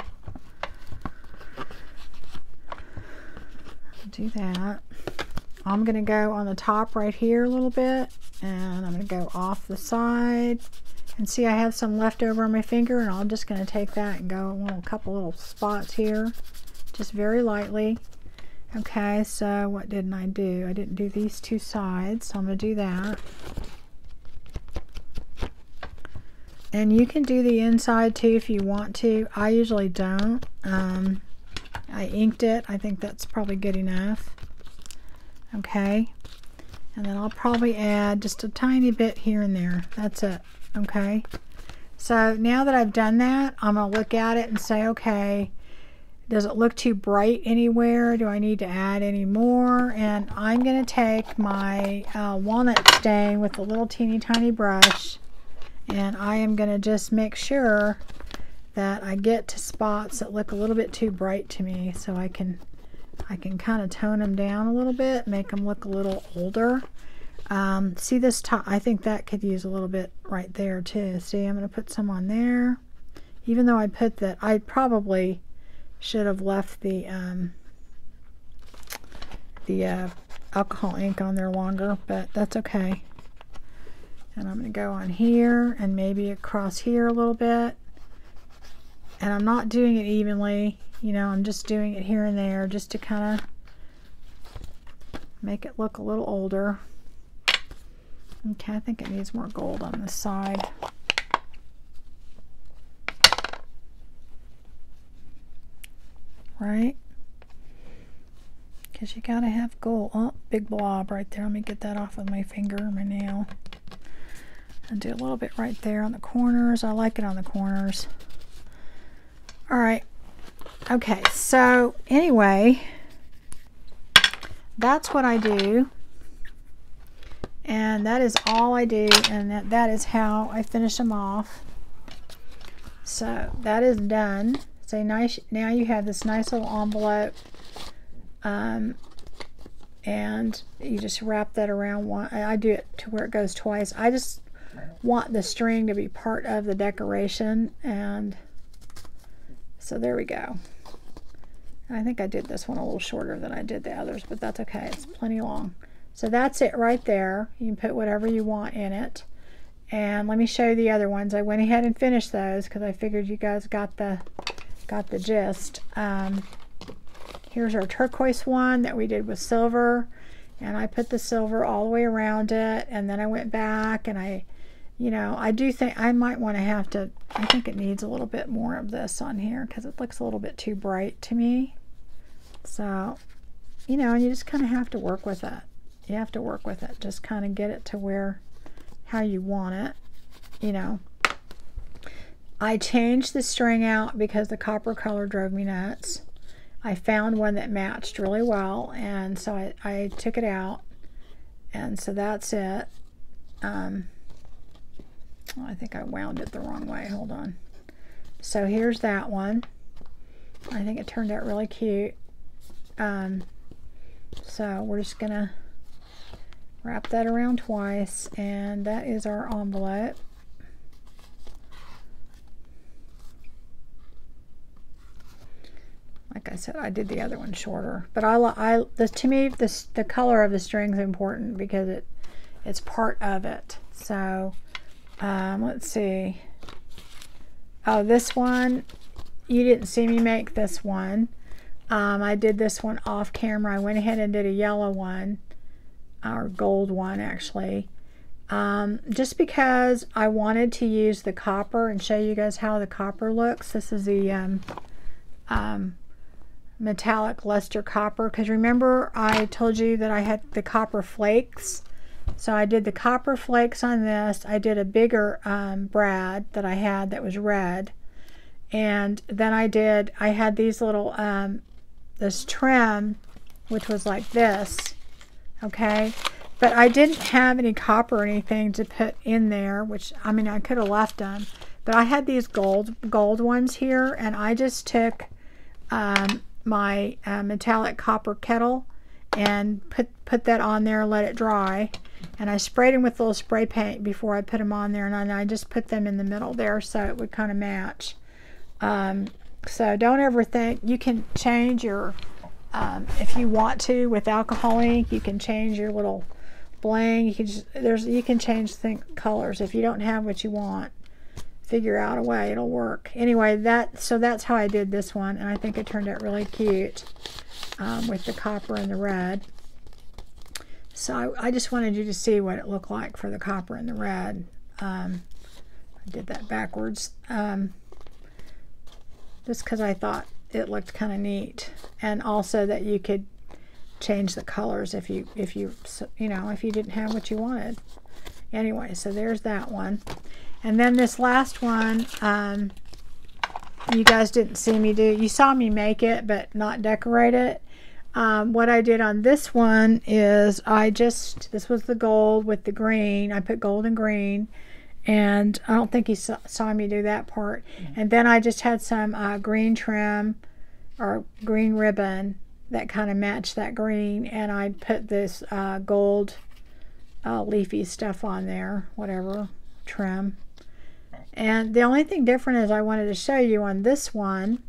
Do that. I'm going to go on the top right here a little bit, and I'm going to go off the side. And see, I have some left over on my finger, and I'm just going to take that and go a couple little spots here, just very lightly. Okay, so what didn't I do? I didn't do these two sides, so I'm going to do that. And you can do the inside too if you want to. I usually don't. I inked it. I think that's probably good enough. Okay, and then I'll probably add just a tiny bit here and there. That's it. Okay, so now that I've done that, I'm going to look at it and say, okay, does it look too bright anywhere? Do I need to add any more? And I'm going to take my walnut stain with a little teeny tiny brush, and I am going to just make sure that I get to spots that look a little bit too bright to me, so I can kind of tone them down a little bit, make them look a little older. See this top? I think that could use a little bit right there too. See, I'm going to put some on there. Even though I put that, I probably should have left the alcohol ink on there longer, but that's okay. And I'm going to go on here and maybe across here a little bit. And I'm not doing it evenly, you know, I'm just doing it here and there just to kind of make it look a little older. Okay, I think it needs more gold on this side. Right? Because you gotta have gold. Oh, big blob right there. Let me get that off with my finger, my nail. And do a little bit right there on the corners. I like it on the corners. Alright. Okay, so anyway, that's what I do. And that is all I do, and that is how I finish them off. So that is done. So nice. Now you have this nice little envelope, and you just wrap that around one. I do it to where it goes twice. I just want the string to be part of the decoration, and so there we go. I think I did this one a little shorter than I did the others, but that's okay. It's plenty long. So that's it right there. You can put whatever you want in it. And let me show you the other ones. I went ahead and finished those because I figured you guys got the gist. Here's our turquoise one that we did with silver, and I put the silver all the way around it, and then I went back and I do think I might want to have to, I think it needs a little bit more of this on here because it looks a little bit too bright to me. So, you know, you just kind of have to work with it. You have to work with it. Just kind of get it to where, how you want it, you know. I changed the string out because the copper color drove me nuts. I found one that matched really well, and so I took it out, and so that's it. I think I wound it the wrong way. Hold on. So here's that one. I think it turned out really cute. So we're just gonna wrap that around twice, and that is our envelope. Like I said, I did the other one shorter. But to me, the color of the string is important because it's part of it. So let's see. Oh, this one, you didn't see me make this one. I did this one off camera. I went ahead and did a yellow one, or gold one actually. Just because I wanted to use the copper and show you guys how the copper looks. This is the metallic luster copper, because remember I told you that I had the copper flakes. So I did the copper flakes on this. I did a bigger brad that I had that was red, and then I had these little this trim, which was like this, okay. But I didn't have any copper or anything to put in there, which, I mean, I could have left them. But I had these gold ones here, and I just took my metallic copper kettle and put that on there, let it dry. And I sprayed them with a little spray paint before I put them on there, and I just put them in the middle there so it would kind of match. So don't ever think, you can change your, if you want to, with alcohol ink, you can change your little bling. You can change colors. If you don't have what you want, figure out a way, it'll work. Anyway, so that's how I did this one, and I think it turned out really cute with the copper and the red. So I just wanted you to see what it looked like for the copper and the red. I did that backwards just because I thought it looked kind of neat, and also that you could change the colors if you know, if you didn't have what you wanted. Anyway, so there's that one. And then this last one, you guys didn't see me do. You saw me make it but not decorate it. What I did on this one is this was the gold with the green. I put gold and green, and I don't think you saw me do that part. And then I just had some green trim or green ribbon that kind of matched that green, and I put this gold leafy stuff on there, whatever, trim. And the only thing different is I wanted to show you on this one,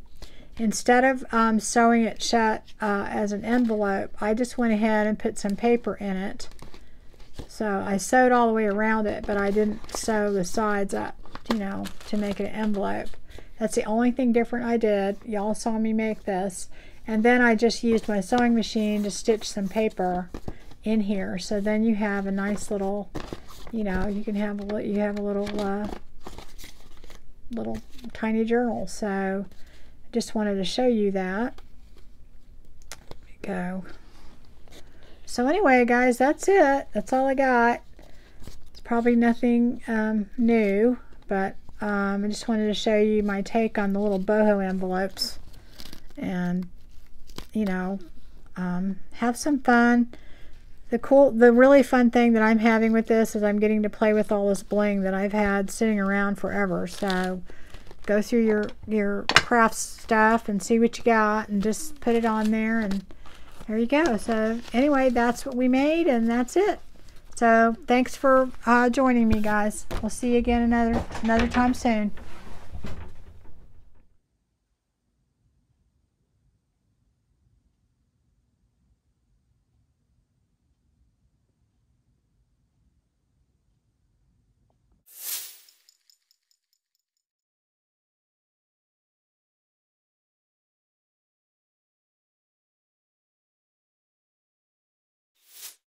instead of sewing it shut as an envelope, I just went ahead and put some paper in it. So I sewed all the way around it, but I didn't sew the sides up, you know, to make it an envelope. That's the only thing different I did. Y'all saw me make this. And then I just used my sewing machine to stitch some paper in here. So then you have a nice little, you know, you have a little little tiny journal. So I just wanted to show you that. There we go. So anyway, guys, that's it. That's all I got. It's probably nothing new, but I just wanted to show you my take on the little boho envelopes, and you know, have some fun. The really fun thing that I'm having with this is I'm getting to play with all this bling that I've had sitting around forever. So go through your craft stuff and see what you got, and just put it on there, and there you go. So anyway, that's what we made, and that's it. So thanks for joining me, guys. We'll see you again another time soon.